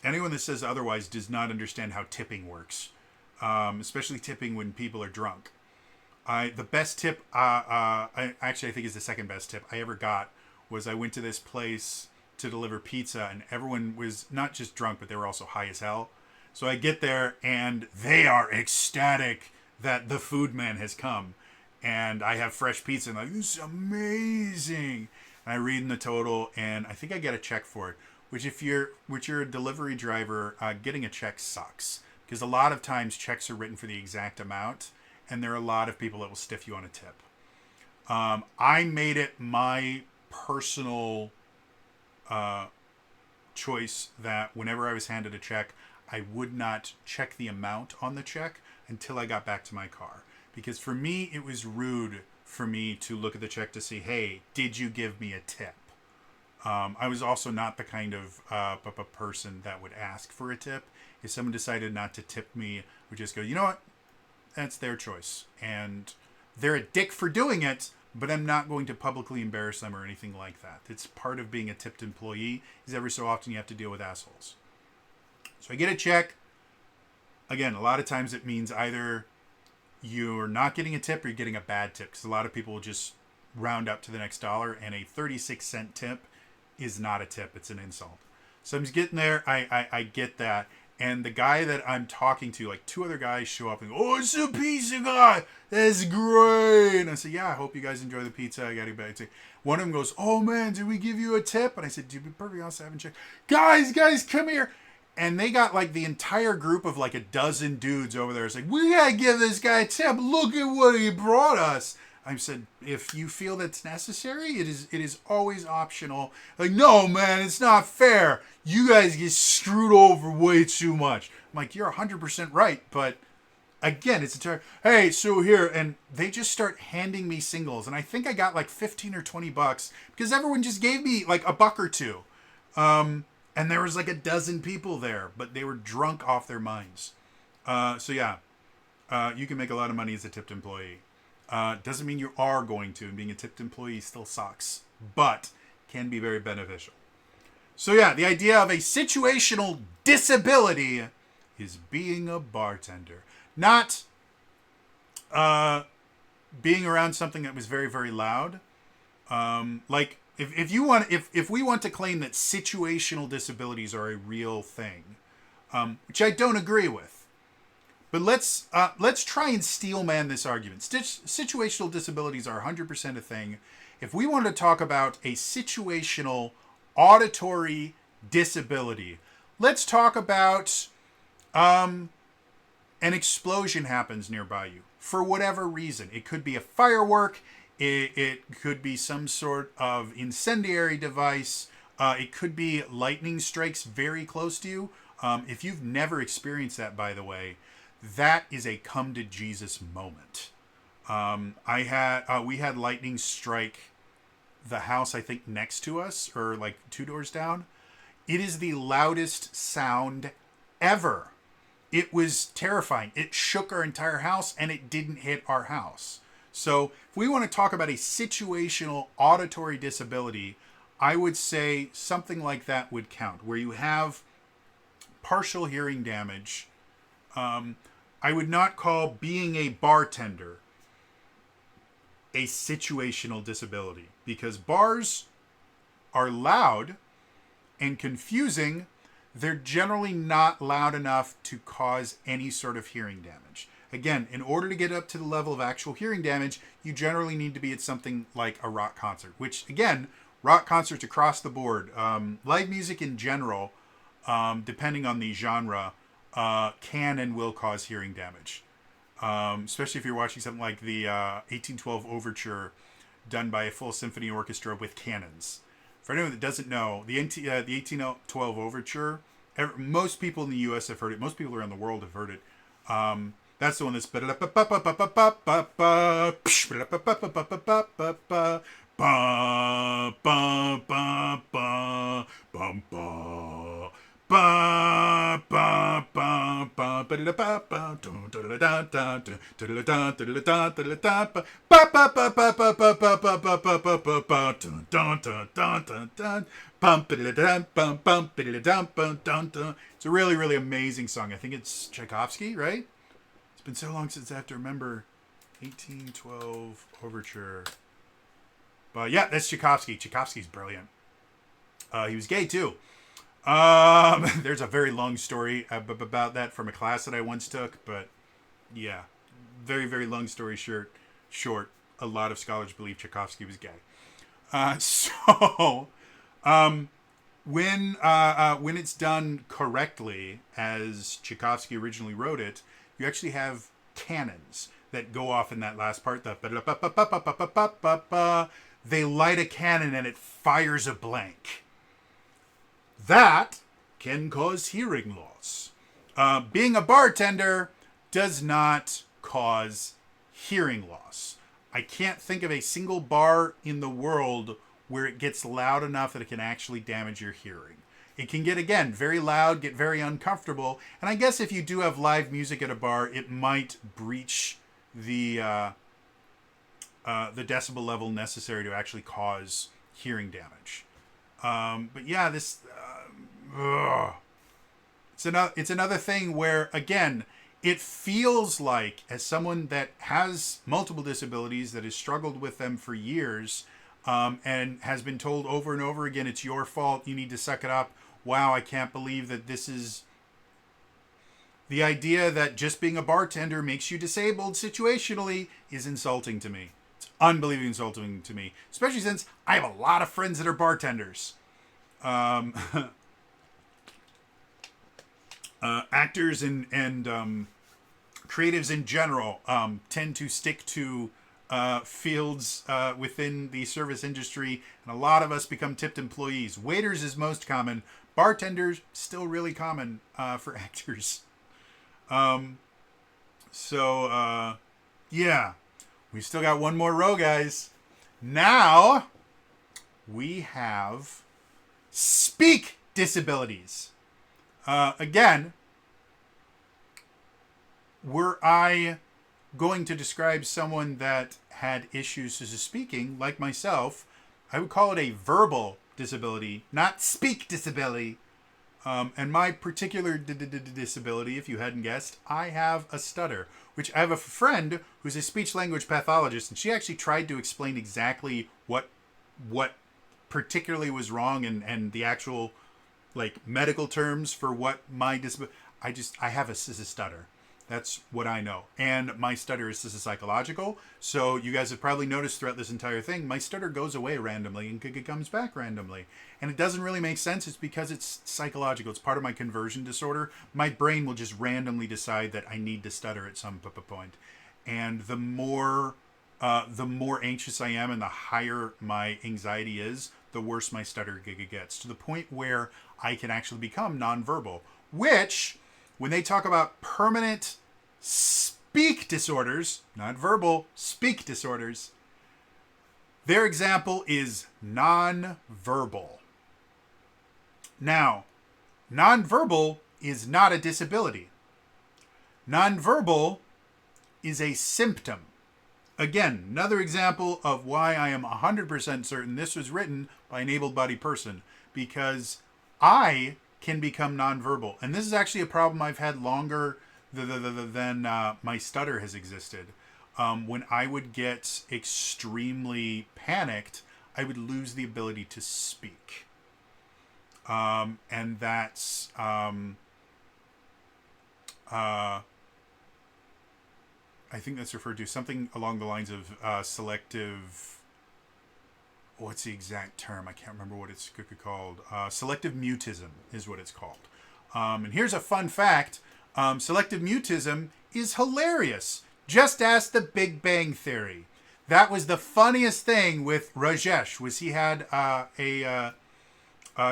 Anyone that says otherwise does not understand how tipping works, especially tipping when people are drunk. The best tip, I think is the second best tip I ever got, was I went to this place to deliver pizza, and everyone was not just drunk, but they were also high as hell. So I get there, and they are ecstatic that the food man has come. And I have fresh pizza, and I'm like, this is amazing. And I read in the total, and I think I get a check for it. Which if you're a delivery driver, getting a check sucks. Because a lot of times checks are written for the exact amount, and there are a lot of people that will stiff you on a tip. I made it my personal choice that whenever I was handed a check, I would not check the amount on the check until I got back to my car. Because for me, it was rude for me to look at the check to see, hey, did you give me a tip? I was also not the kind of person that would ask for a tip. If someone decided not to tip me, I would just go, you know what? That's their choice. And they're a dick for doing it, but I'm not going to publicly embarrass them or anything like that. It's part of being a tipped employee, is every so often you have to deal with assholes. So I get a check. Again, a lot of times it means either you're not getting a tip or you're getting a bad tip, because a lot of people will just round up to the next dollar, and a 36-cent tip is not a tip, it's an insult. So I'm just getting there. I get that. And the guy that I'm talking to, like two other guys show up and go, "Oh, it's a pizza guy. That's great." And I said, "Yeah, I hope you guys enjoy the pizza. I got to back to." One of them goes, "Oh man, did we give you a tip?" And I said, "To be perfectly honest, I haven't checked." Guys, come here. And they got like the entire group of like a dozen dudes over there. It's like, "We gotta give this guy a tip. Look at what he brought us." I said, "If you feel that's necessary, it is always optional." Like, "No, man, it's not fair. You guys get screwed over way too much." I'm like, "You're 100% right, but again, it's a term. Hey, so here," and they just start handing me singles, and I think I got like 15 or 20 bucks because everyone just gave me like a buck or two. And there was like a dozen people there, but they were drunk off their minds. So yeah, you can make a lot of money as a tipped employee. Doesn't mean you are going to, and being a tipped employee still sucks, but can be very beneficial. So yeah, the idea of a situational disability is being a bartender. Not being around something that was very, very loud. Like if we want to claim that situational disabilities are a real thing, which I don't agree with. But let's try and steelman this argument. Situational disabilities are 100% a thing. If we want to talk about a situational auditory disability, let's talk about an explosion happens nearby you for whatever reason. It could be a firework. It could be some sort of incendiary device. It could be lightning strikes very close to you. If you've never experienced that, by the way, that is a come to Jesus moment. We had lightning strike the house, I think, next to us, or like 2 doors down. It is the loudest sound ever. It was terrifying. It shook our entire house, and it didn't hit our house. So if we want to talk about a situational auditory disability, I would say something like that would count, where you have partial hearing damage. I would not call being a bartender a situational disability, because bars are loud and confusing. They're generally not loud enough to cause any sort of hearing damage. Again, in order to get up to the level of actual hearing damage, you generally need to be at something like a rock concert, which, again, rock concerts across the board, live music in general, depending on the genre, can and will cause hearing damage. Especially if you're watching something like the 1812 Overture done by a full symphony orchestra with cannons. For anyone that doesn't know, the 1812 Overture, most people in the U.S. have heard it. Most people around the world have heard it. That's the one that's... It's a really, really amazing song. I think it's Tchaikovsky, right? It's been so long since I have to remember 1812 Overture. But yeah, that's Tchaikovsky. Tchaikovsky's brilliant. He was gay too. There's a very long story about that from a class that I once took, but yeah, very, very long story short, a lot of scholars believe Tchaikovsky was gay. When it's done correctly, as Tchaikovsky originally wrote it, you actually have cannons that go off in that last part. They light a cannon and it fires a blank. That can cause hearing loss. Being a bartender does not cause hearing loss. I can't think of a single bar in the world where it gets loud enough that it can actually damage your hearing. It can get, again, very loud, get very uncomfortable, and I guess if you do have live music at a bar, it might breach the decibel level necessary to actually cause hearing damage. But yeah, this... it's another thing where, again, it feels like, as someone that has multiple disabilities, that has struggled with them for years, and has been told over and over again, it's your fault, you need to suck it up. Wow, I can't believe that this is the idea that just being a bartender makes you disabled situationally is insulting to me. It's unbelievably insulting to me, especially since I have a lot of friends that are bartenders. Actors and creatives in general tend to stick to fields within the service industry, and a lot of us become tipped employees. Waiters is most common. Bartenders, still really common for actors. Yeah, we still got one more row, guys. Now we have speak disabilities. Again, were I going to describe someone that had issues with speaking, like myself, I would call it a verbal disability, not speak disability. And my particular disability, if you hadn't guessed, I have a stutter, which I have a friend who's a speech language pathologist, and she actually tried to explain exactly what particularly was wrong and the actual like medical terms for what my disability. I have a stutter. That's what I know. And my stutter is psychological. So you guys have probably noticed throughout this entire thing, my stutter goes away randomly and it comes back randomly. And it doesn't really make sense. It's because it's psychological. It's part of my conversion disorder. My brain will just randomly decide that I need to stutter at some point. And the more anxious I am and the higher my anxiety is, the worse my stutter gets, to the point where I can actually become nonverbal, which, when they talk about permanent speak disorders, not verbal, speak disorders, their example is nonverbal. Now, nonverbal is not a disability. Nonverbal is a symptom. Again, another example of why I am 100% certain this was written by an able-bodied person, because I can become nonverbal. And this is actually a problem I've had longer than my stutter has existed. When I would get extremely panicked, I would lose the ability to speak. And that's... I think that's referred to something along the lines of selective... What's the exact term? I can't remember what it's called. Selective mutism is what it's called. And here's a fun fact. Selective mutism is hilarious. Just ask the Big Bang Theory. That was the funniest thing with Rajesh, was he had a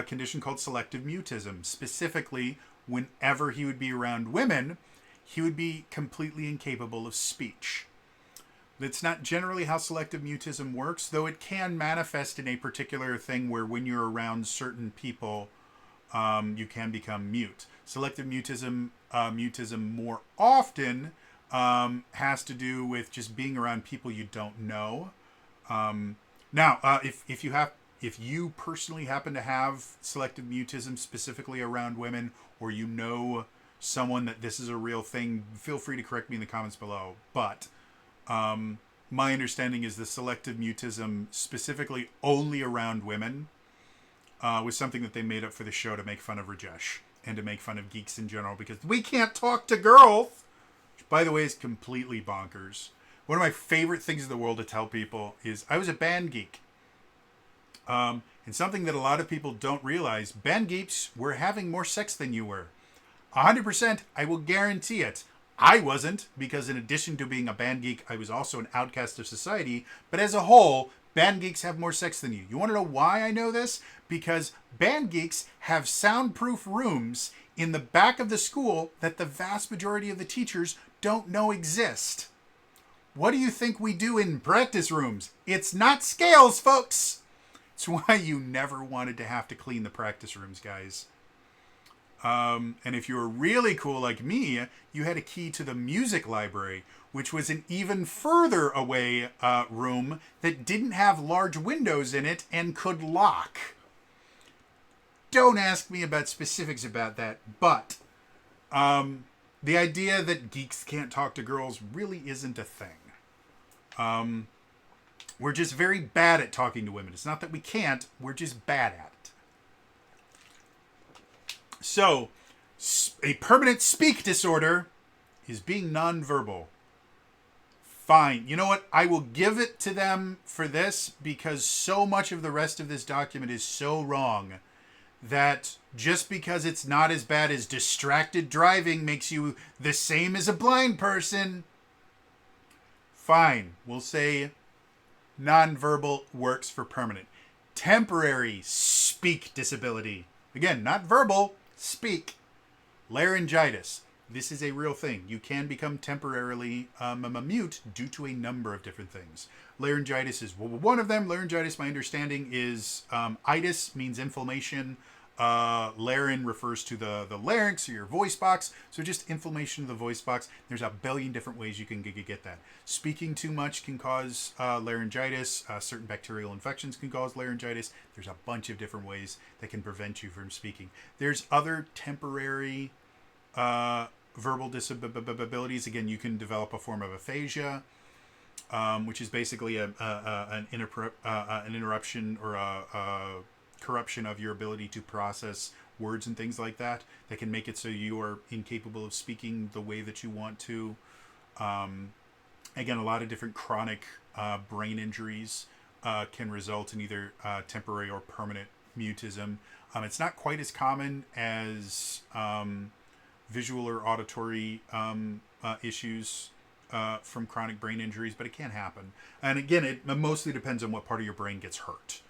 condition called selective mutism. Specifically, whenever he would be around women, he would be completely incapable of speech. That's not generally how selective mutism works, though it can manifest in a particular thing where when you're around certain people, you can become mute. Selective mutism more often has to do with just being around people you don't know. Now, if you personally happen to have selective mutism specifically around women, or you know someone that this is a real thing, feel free to correct me in the comments below. But my understanding is the selective mutism specifically only around women was something that they made up for the show to make fun of Rajesh and to make fun of geeks in general, because we can't talk to girls, which, by the way, is completely bonkers. One of my favorite things in the world to tell people is I was a band geek. And something that a lot of people don't realize, band geeks were having more sex than you were. 100%, I will guarantee it. I wasn't, because in addition to being a band geek, I was also an outcast of society. But as a whole, band geeks have more sex than you. You want to know why I know this? Because band geeks have soundproof rooms in the back of the school that the vast majority of the teachers don't know exist. What do you think we do in practice rooms? It's not scales, folks. It's why you never wanted to have to clean the practice rooms, guys. And if you were really cool like me, you had a key to the music library, which was an even further away room that didn't have large windows in it and could lock. Don't ask me about specifics about that, but the idea that geeks can't talk to girls really isn't a thing. We're just very bad at talking to women. It's not that we can't, we're just bad at it. So, a permanent speak disorder is being nonverbal. Fine. You know what? I will give it to them for this because so much of the rest of this document is so wrong that just because it's not as bad as distracted driving makes you the same as a blind person. Fine. We'll say nonverbal works for permanent. Temporary speak disability. Again, not verbal, speak. Laryngitis. This is a real thing. You can become temporarily mute due to a number of different things. Laryngitis is one of them. Laryngitis, my understanding, is itis means inflammation. Laryn refers to the larynx or your voice box. So just inflammation of the voice box. There's a billion different ways you can get that. Speaking too much can cause laryngitis. Certain bacterial infections can cause laryngitis. There's a bunch of different ways that can prevent you from speaking. There's other temporary verbal disabilities. Again, you can develop a form of aphasia, which is basically an interruption or a corruption of your ability to process words and things like that can make it so you are incapable of speaking the way that you want to. Again, a lot of different chronic brain injuries can result in either temporary or permanent mutism. It's not quite as common as visual or auditory issues from chronic brain injuries, but it can happen. And again, it mostly depends on what part of your brain gets hurt.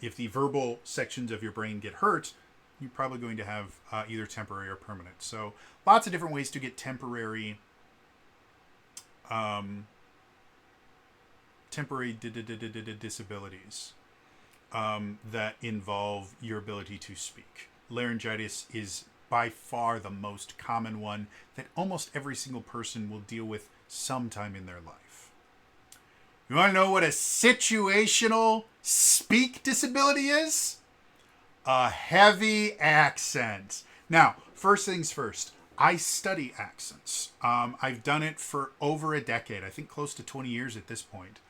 If the verbal sections of your brain get hurt, you're probably going to have either temporary or permanent. So lots of different ways to get temporary disabilities that involve your ability to speak. Laryngitis is by far the most common one that almost every single person will deal with sometime in their life. You want to know what a situational speak disability is? A heavy accent. Now, first things first, I study accents. I've done it for over a decade. I think close to 20 years at this point.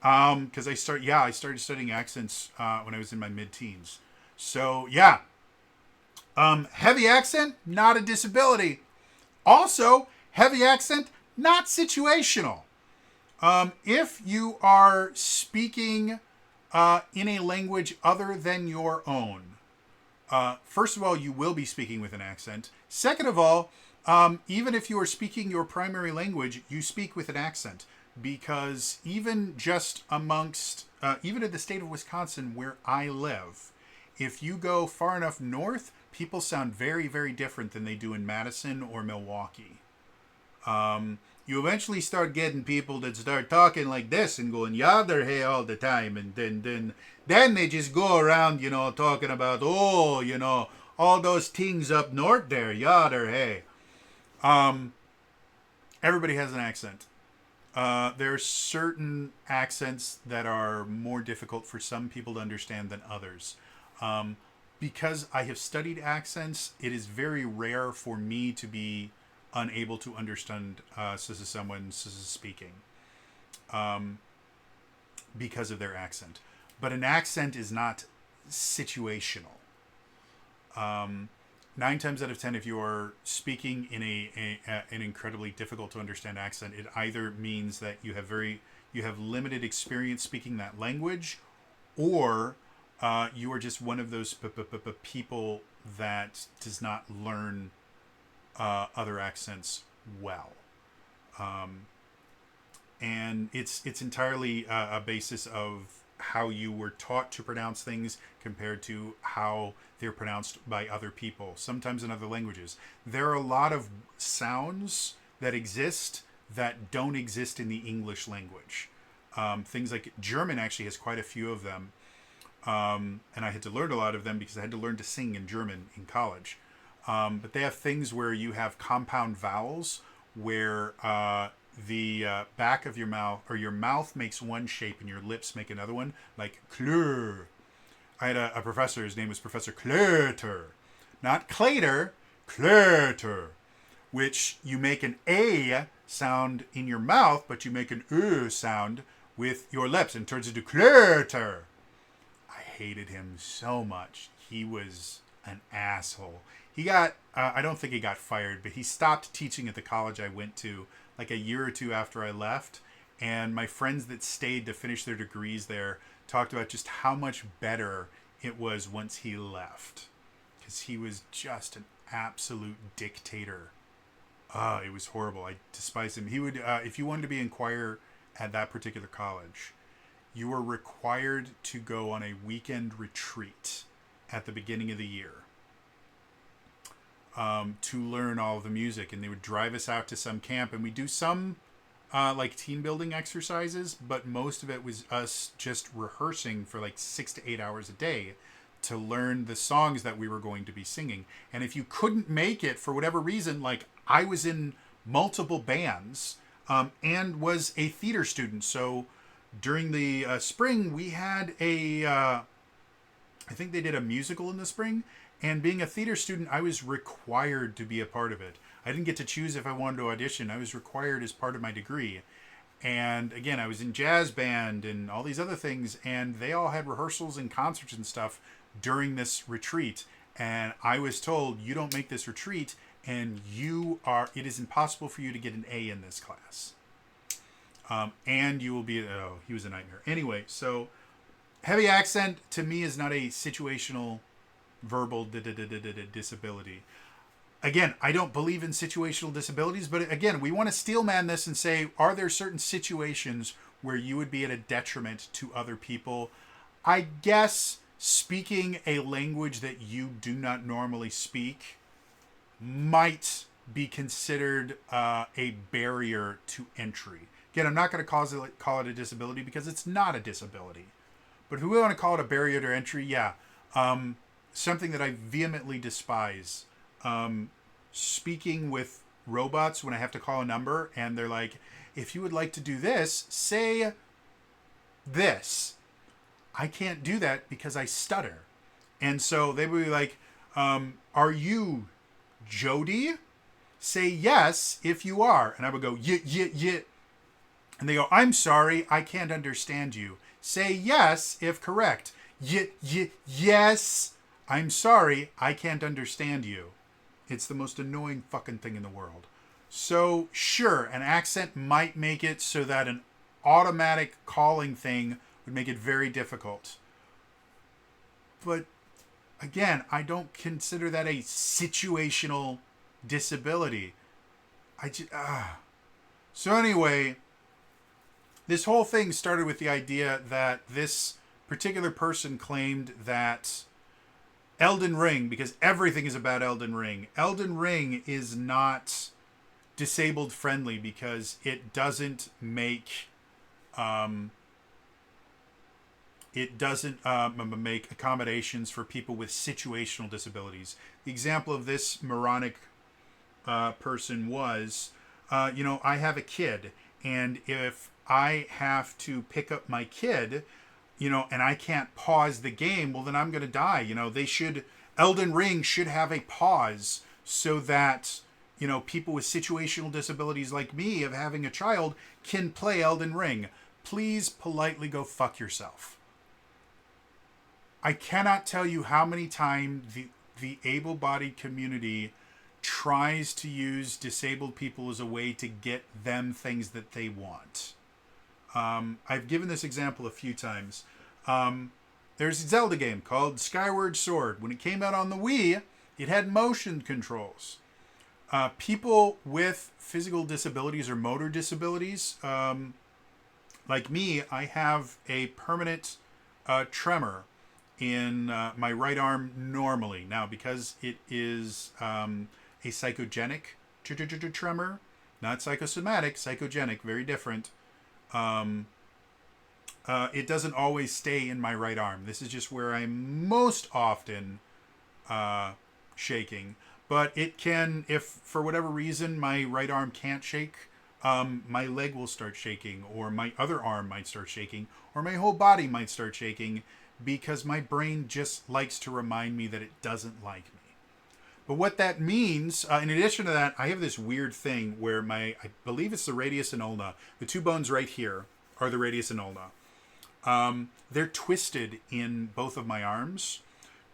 Because I started studying accents when I was in my mid-teens. So, yeah. Heavy accent, not a disability. Also, heavy accent, not situational. If you are speaking in a language other than your own, first of all, you will be speaking with an accent. Second of all, even if you are speaking your primary language, you speak with an accent. Because even just amongst, even in the state of Wisconsin where I live, if you go far enough north, people sound very, very different than they do in Madison or Milwaukee. You eventually start getting people that start talking like this and going yadder hey all the time, and then they just go around, talking about all those things up north there, yadder hey. Everybody has an accent. There are certain accents that are more difficult for some people to understand than others. Because I have studied accents, it is very rare for me to be unable to understand someone speaking because of their accent. But an accent is not situational. 9 times out of 10, if you are speaking in an incredibly difficult to understand accent, it either means that you have limited experience speaking that language, or you are just one of those people that does not learn other accents well. And it's entirely a basis of how you were taught to pronounce things compared to how they're pronounced by other people, sometimes in other languages. There are a lot of sounds that exist that don't exist in the English language. Things like German actually has quite a few of them. And I had to learn a lot of them because I had to learn to sing in German in college. But they have things where you have compound vowels where the back of your mouth, or your mouth makes one shape and your lips make another one, like klur. I had a professor, his name was Professor Klöter. Not Clater, Klöter. which you make an A sound in your mouth, but you make an sound with your lips and turns into crater. I hated him so much. He was an asshole. He got, I don't think he got fired, but he stopped teaching at the college I went to like a year or two after I left. And my friends that stayed to finish their degrees there talked about just how much better it was once he left. Because he was just an absolute dictator. It was horrible. I despise him. He would, if you wanted to be in choir at that particular college, you were required to go on a weekend retreat at the beginning of the year to learn all of the music. And they would drive us out to some camp, and we do some like team building exercises, but most of it was us just rehearsing for like 6 to 8 hours a day to learn the songs that we were going to be singing. And if you couldn't make it for whatever reason, like I was in multiple bands and was a theater student. So during the spring, we had I think they did a musical in the spring. And being a theater student, I was required to be a part of it. I didn't get to choose if I wanted to audition. I was required as part of my degree. And again, I was in jazz band and all these other things. And they all had rehearsals and concerts and stuff during this retreat. And I was told, you don't make this retreat, and it is impossible for you to get an A in this class. And you will be, he was a nightmare. Anyway, so heavy accent to me is not a situational verbal disability. Again, I don't believe in situational disabilities, but again, we want to steelman this and say, are there certain situations where you would be at a detriment to other people? I guess speaking a language that you do not normally speak might be considered a barrier to entry. Again, I'm not going to call it a disability because it's not a disability. But if we want to call it a barrier to entry, yeah. Something that I vehemently despise. Speaking with robots when I have to call a number and they're like, if you would like to do this, say this. I can't do that because I stutter. And so they would be like, are you Jody? Say yes if you are. And I would go, yeah. And they go, I'm sorry, I can't understand you. Say yes if correct. Yes. I'm sorry, I can't understand you. It's the most annoying fucking thing in the world. So, sure, an accent might make it so that an automatic calling thing would make it very difficult. But, again, I don't consider that a situational disability. So anyway, this whole thing started with the idea that this particular person claimed that Elden Ring, because everything is about Elden Ring. Elden Ring is not disabled friendly because it doesn't make make accommodations for people with situational disabilities. The example of this moronic person was, I have a kid, and if I have to pick up my kid, and I can't pause the game, well, then I'm going to die. Elden Ring should have a pause so that, people with situational disabilities like me of having a child can play Elden Ring. Please politely go fuck yourself. I cannot tell you how many times the able-bodied community tries to use disabled people as a way to get them things that they want. I've given this example a few times. There's a Zelda game called Skyward Sword. When it came out on the Wii, it had motion controls. People with physical disabilities or motor disabilities, like me, I have a permanent tremor in my right arm normally. Now, because it is a psychogenic tremor, not psychosomatic, psychogenic, very different. It doesn't always stay in my right arm. This is just where I'm most often shaking. But it can, if for whatever reason my right arm can't shake, my leg will start shaking, or my other arm might start shaking, or my whole body might start shaking, because my brain just likes to remind me that it doesn't like me. But what that means, in addition to that, I have this weird thing where I believe it's the radius and ulna, the two bones right here are the radius and ulna. They're twisted in both of my arms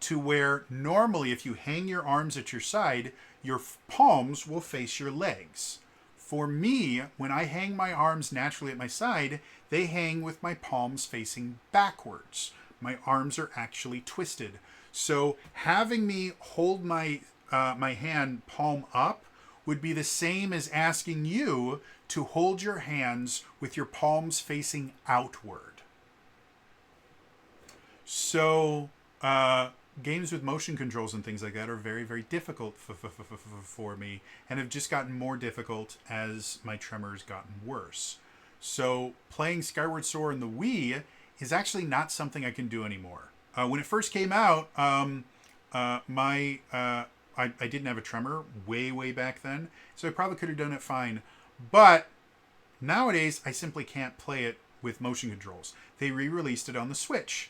to where normally if you hang your arms at your side, your palms will face your legs. For me, when I hang my arms naturally at my side, they hang with my palms facing backwards. My arms are actually twisted. So having me hold my hand palm up would be the same as asking you to hold your hands with your palms facing outward. So games with motion controls and things like that are very, very difficult for me, and have just gotten more difficult as my tremor's gotten worse. So playing Skyward Sword on the Wii is actually not something I can do anymore. When it first came out, I didn't have a tremor way back then, so I probably could have done it fine. But nowadays, I simply can't play it with motion controls. They re-released it on the Switch.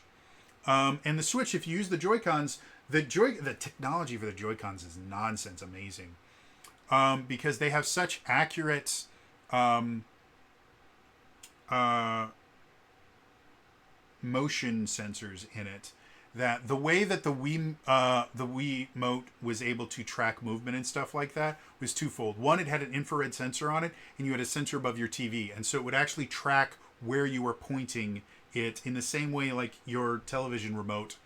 And the Switch, if you use the Joy-Cons, the technology for the Joy-Cons is nonsense amazing. Because they have such accurate motion sensors in it that the way that the Wiimote was able to track movement and stuff like that was twofold. One, it had an infrared sensor on it, and you had a sensor above your TV, and so it would actually track where you were pointing it in the same way like your television remote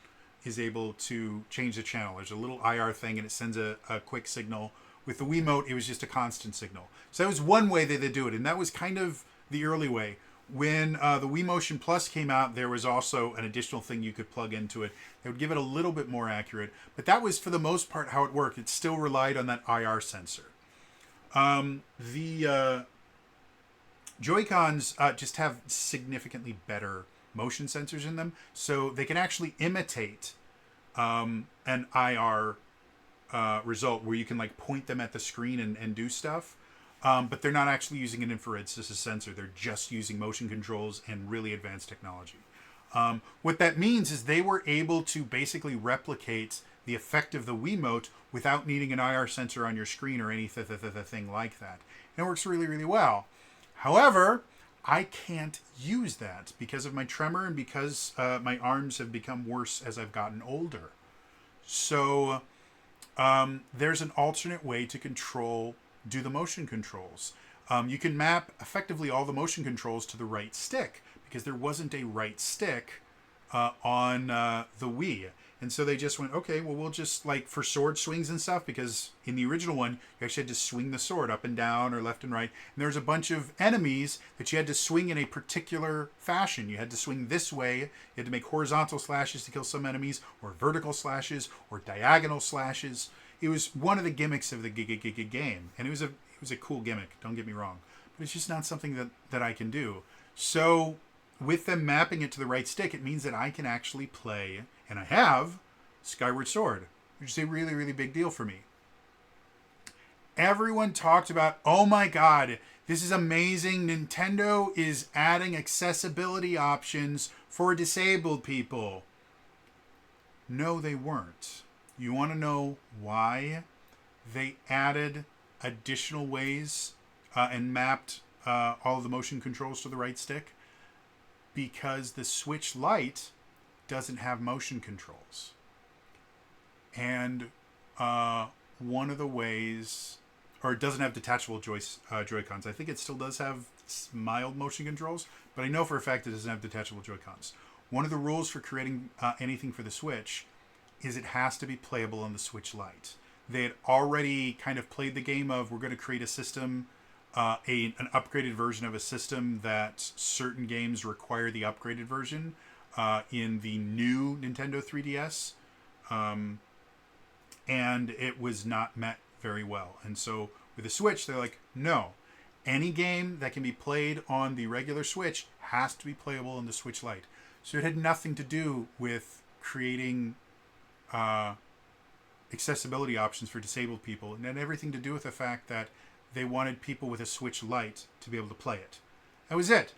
is able to change the channel. There's a little IR thing and it sends a quick signal. With the Wiimote, it was just a constant signal. So that was one way that they do it, and that was kind of the early way. When the Wii Motion Plus came out, there was also an additional thing you could plug into it that would give it a little bit more accurate. But that was, for the most part, how it worked. It still relied on that IR sensor. The Joy-Cons just have significantly better motion sensors in them, so they can actually imitate an IR result where you can like point them at the screen and do stuff. But they're not actually using an infrared sensor. They're just using motion controls and really advanced technology. What that means is they were able to basically replicate the effect of the Wiimote without needing an IR sensor on your screen or anything like that. And it works really, really well. However, I can't use that because of my tremor and because my arms have become worse as I've gotten older. So there's an alternate way to do the motion controls. You can map effectively all the motion controls to the right stick because there wasn't a right stick on the Wii. And so they just went, okay, well, we'll just, like, for sword swings and stuff, because in the original one, you actually had to swing the sword up and down or left and right. And there was a bunch of enemies that you had to swing in a particular fashion. You had to swing this way. You had to make horizontal slashes to kill some enemies, or vertical slashes, or diagonal slashes. It was one of the gimmicks of the game. And it was a cool gimmick, don't get me wrong. But it's just not something that I can do. So with them mapping it to the right stick, it means that I can actually play, and I have, Skyward Sword, which is a really, really big deal for me. Everyone talked about, oh my god, this is amazing. Nintendo is adding accessibility options for disabled people. No, they weren't. You want to know why they added additional ways and mapped all of the motion controls to the right stick? Because the Switch Lite doesn't have motion controls. And one of the ways, or it doesn't have detachable Joy-Cons. I think it still does have mild motion controls, but I know for a fact it doesn't have detachable Joy-Cons. One of the rules for creating anything for the Switch is it has to be playable on the Switch Lite. They had already kind of played the game of, we're going to create a system, an upgraded version of a system that certain games require the upgraded version in the new Nintendo 3DS. And it was not met very well. And so with the Switch, they're like, no. Any game that can be played on the regular Switch has to be playable on the Switch Lite. So it had nothing to do with creating accessibility options for disabled people. And it had everything to do with the fact that they wanted people with a Switch Lite to be able to play it. That was it.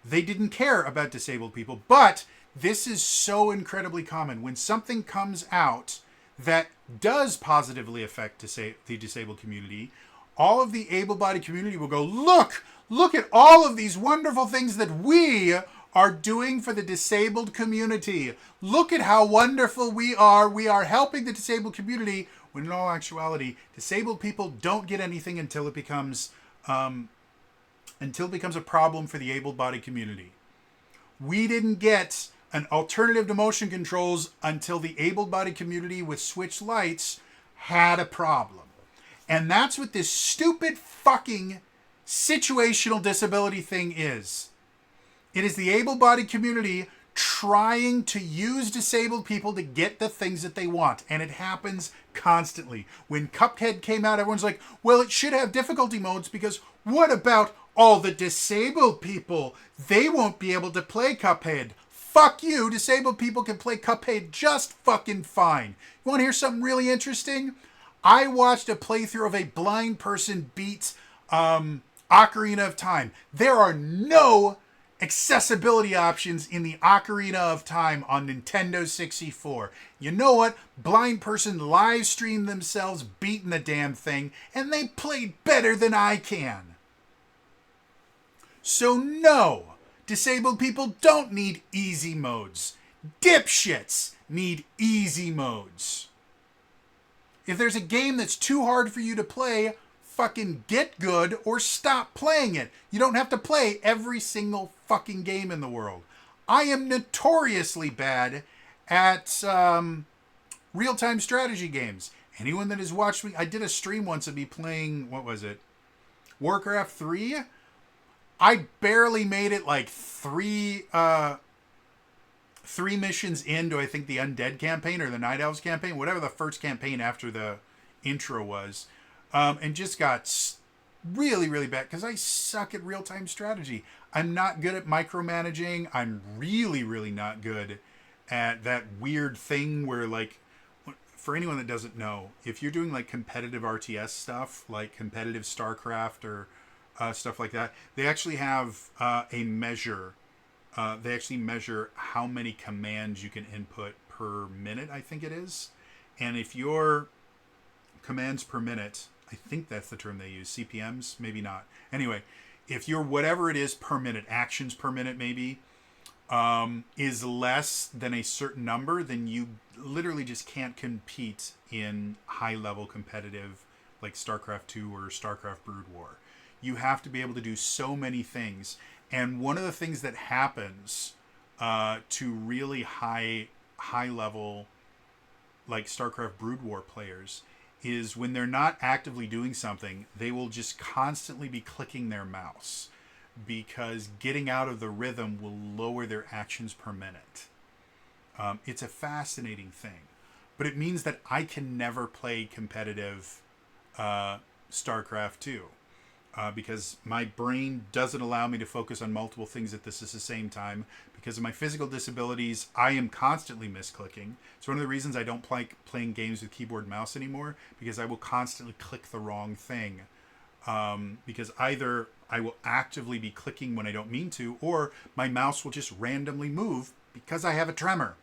They didn't care about disabled people, but this is so incredibly common. When something comes out that does positively affect the disabled community, all of the able-bodied community will go, look at all of these wonderful things that we are doing for the disabled community. Look at how wonderful we are. We are helping the disabled community, when in all actuality, disabled people don't get anything until it becomes a problem for the able-bodied community. We didn't get an alternative to motion controls until the able-bodied community with switch lights had a problem. And that's what this stupid fucking situational disability thing is. It is the able-bodied community trying to use disabled people to get the things that they want. And it happens constantly. When Cuphead came out, everyone's like, well, it should have difficulty modes because what about all the disabled people? They won't be able to play Cuphead. Fuck you. Disabled people can play Cuphead just fucking fine. You want to hear something really interesting? I watched a playthrough of a blind person beat Ocarina of Time. There are no accessibility options in the Ocarina of Time on Nintendo 64. You know what? Blind person live streamed themselves beating the damn thing, and they played better than I can. So no, disabled people don't need easy modes. Dipshits need easy modes. If there's a game that's too hard for you to play, fucking get good or stop playing it. You don't have to play every single fucking game in the world. I am notoriously bad at real-time strategy games. Anyone that has watched me, I did a stream once of me playing, what was it? Warcraft 3? I barely made it like three missions into, I think, the Undead campaign or the Night Elves campaign, whatever the first campaign after the intro was, and just got really, really bad because I suck at real-time strategy. I'm not good at micromanaging. I'm really, really not good at that weird thing where, like, for anyone that doesn't know, if you're doing like competitive RTS stuff, like competitive StarCraft or stuff like that, they actually have a measure. They actually measure how many commands you can input per minute, I think it is. And if your commands per minute, I think that's the term they use, CPMs, maybe not. Anyway, if your whatever it is per minute, actions per minute maybe, is less than a certain number, then you literally just can't compete in high-level competitive like StarCraft 2 or StarCraft Brood War. You have to be able to do so many things. And one of the things that happens to really high level like StarCraft Brood War players is when they're not actively doing something, they will just constantly be clicking their mouse because getting out of the rhythm will lower their actions per minute. It's a fascinating thing, but it means that I can never play competitive StarCraft 2. Because my brain doesn't allow me to focus on multiple things at the same time. Because of my physical disabilities, I am constantly misclicking. It's one of the reasons I don't like playing games with keyboard and mouse anymore, because I will constantly click the wrong thing. Because either I will actively be clicking when I don't mean to, or my mouse will just randomly move because I have a tremor.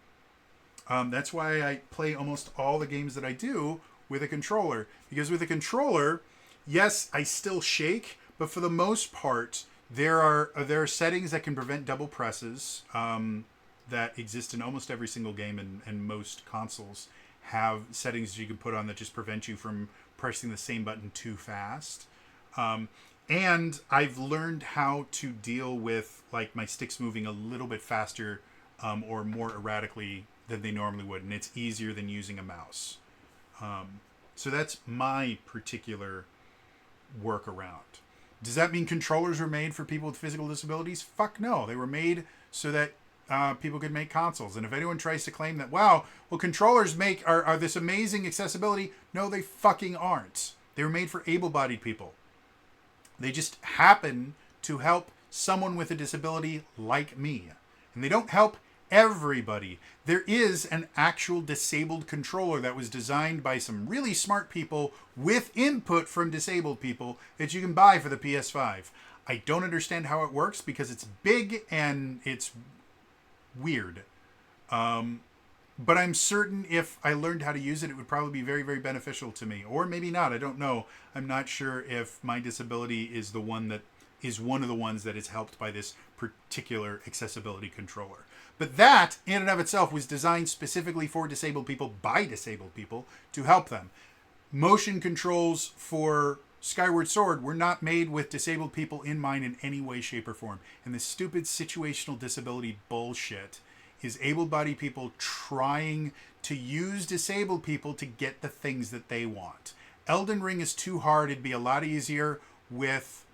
That's why I play almost all the games that I do with a controller. Because with a controller, yes, I still shake, but for the most part, there are settings that can prevent double presses that exist in almost every single game, and most consoles have settings you can put on that just prevent you from pressing the same button too fast. And I've learned how to deal with like my sticks moving a little bit faster or more erratically than they normally would, and it's easier than using a mouse. So that's my particular workaround. Does that mean controllers were made for people with physical disabilities? Fuck no. They were made so that people could make consoles. And if anyone tries to claim that, wow, well, controllers are this amazing accessibility, no, they fucking aren't. They were made for able-bodied people. They just happen to help someone with a disability like me. And they don't help everybody. There is an actual disabled controller that was designed by some really smart people with input from disabled people that you can buy for the PS5. I don't understand how it works because it's big and it's weird. But I'm certain if I learned how to use it, it would probably be very, very beneficial to me. Or maybe not. I don't know. I'm not sure if my disability is the one that is one of the ones that is helped by this particular accessibility controller. But that, in and of itself, was designed specifically for disabled people by disabled people to help them. Motion controls for Skyward Sword were not made with disabled people in mind in any way, shape, or form. And this stupid situational disability bullshit is able-bodied people trying to use disabled people to get the things that they want. Elden Ring is too hard. It'd be a lot easier with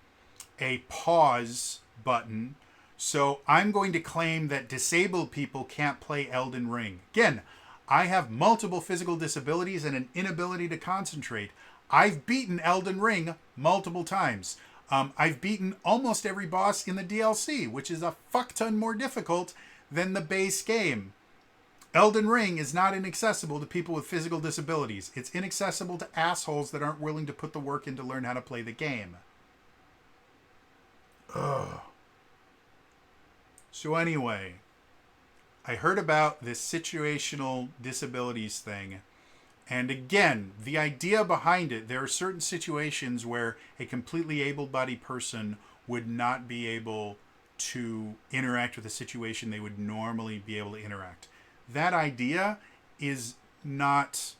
a pause button. So I'm going to claim that disabled people can't play Elden Ring. Again, I have multiple physical disabilities and an inability to concentrate. I've beaten Elden Ring multiple times. I've beaten almost every boss in the DLC, which is a fuck ton more difficult than the base game. Elden Ring is not inaccessible to people with physical disabilities. It's inaccessible to assholes that aren't willing to put the work in to learn how to play the game. Ugh. So anyway, I heard about this situational disabilities thing. And again, the idea behind it, there are certain situations where a completely able-bodied person would not be able to interact with a situation they would normally be able to interact. That idea is not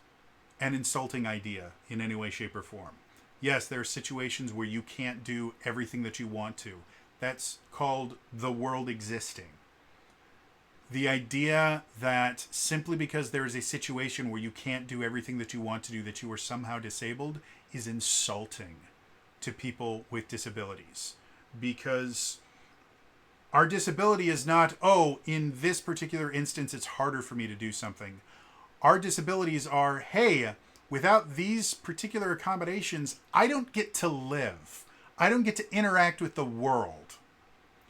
an insulting idea in any way, shape, or form. Yes, there are situations where you can't do everything that you want to. That's called the world existing. The idea that simply because there is a situation where you can't do everything that you want to do, that you are somehow disabled, is insulting to people with disabilities. Because our disability is not, oh, in this particular instance, it's harder for me to do something. Our disabilities are, hey, without these particular accommodations, I don't get to live. I don't get to interact with the world.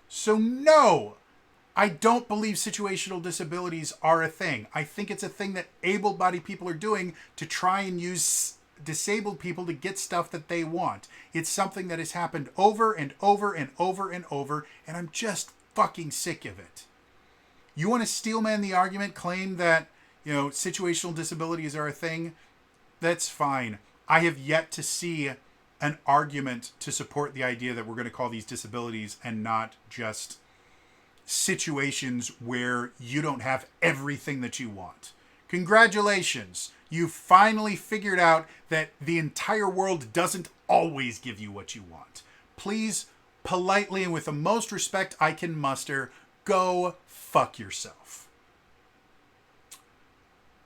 So no, I don't believe situational disabilities are a thing. I think it's a thing that able-bodied people are doing to try and use disabled people to get stuff that they want. It's something that has happened over and over and over and over, and I'm just fucking sick of it. You want to steelman the argument, claim that, situational disabilities are a thing? That's fine. I have yet to see an argument to support the idea that we're going to call these disabilities and not just situations where you don't have everything that you want. Congratulations. You finally figured out that the entire world doesn't always give you what you want. Please, politely and with the most respect I can muster, go fuck yourself.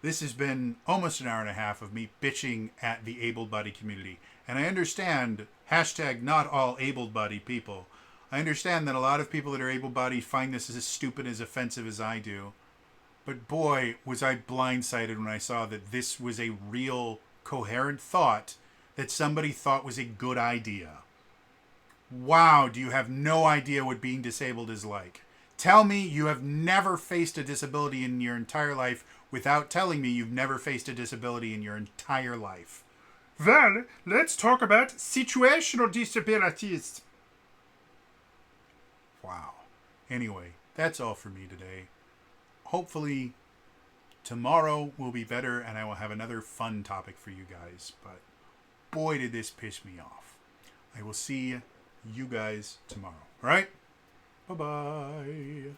This has been almost an hour and a half of me bitching at the able-bodied community. And I understand, hashtag not all able-bodied people. I understand that a lot of people that are able-bodied find this as stupid, as offensive as I do. But boy, was I blindsided when I saw that this was a real, coherent thought that somebody thought was a good idea. Wow, do you have no idea what being disabled is like? Tell me you have never faced a disability in your entire life without telling me you've never faced a disability in your entire life. Well, let's talk about situational disabilities. Wow. Anyway, that's all for me today. Hopefully, tomorrow will be better and I will have another fun topic for you guys. But boy, did this piss me off. I will see you guys tomorrow. All right? Bye-bye.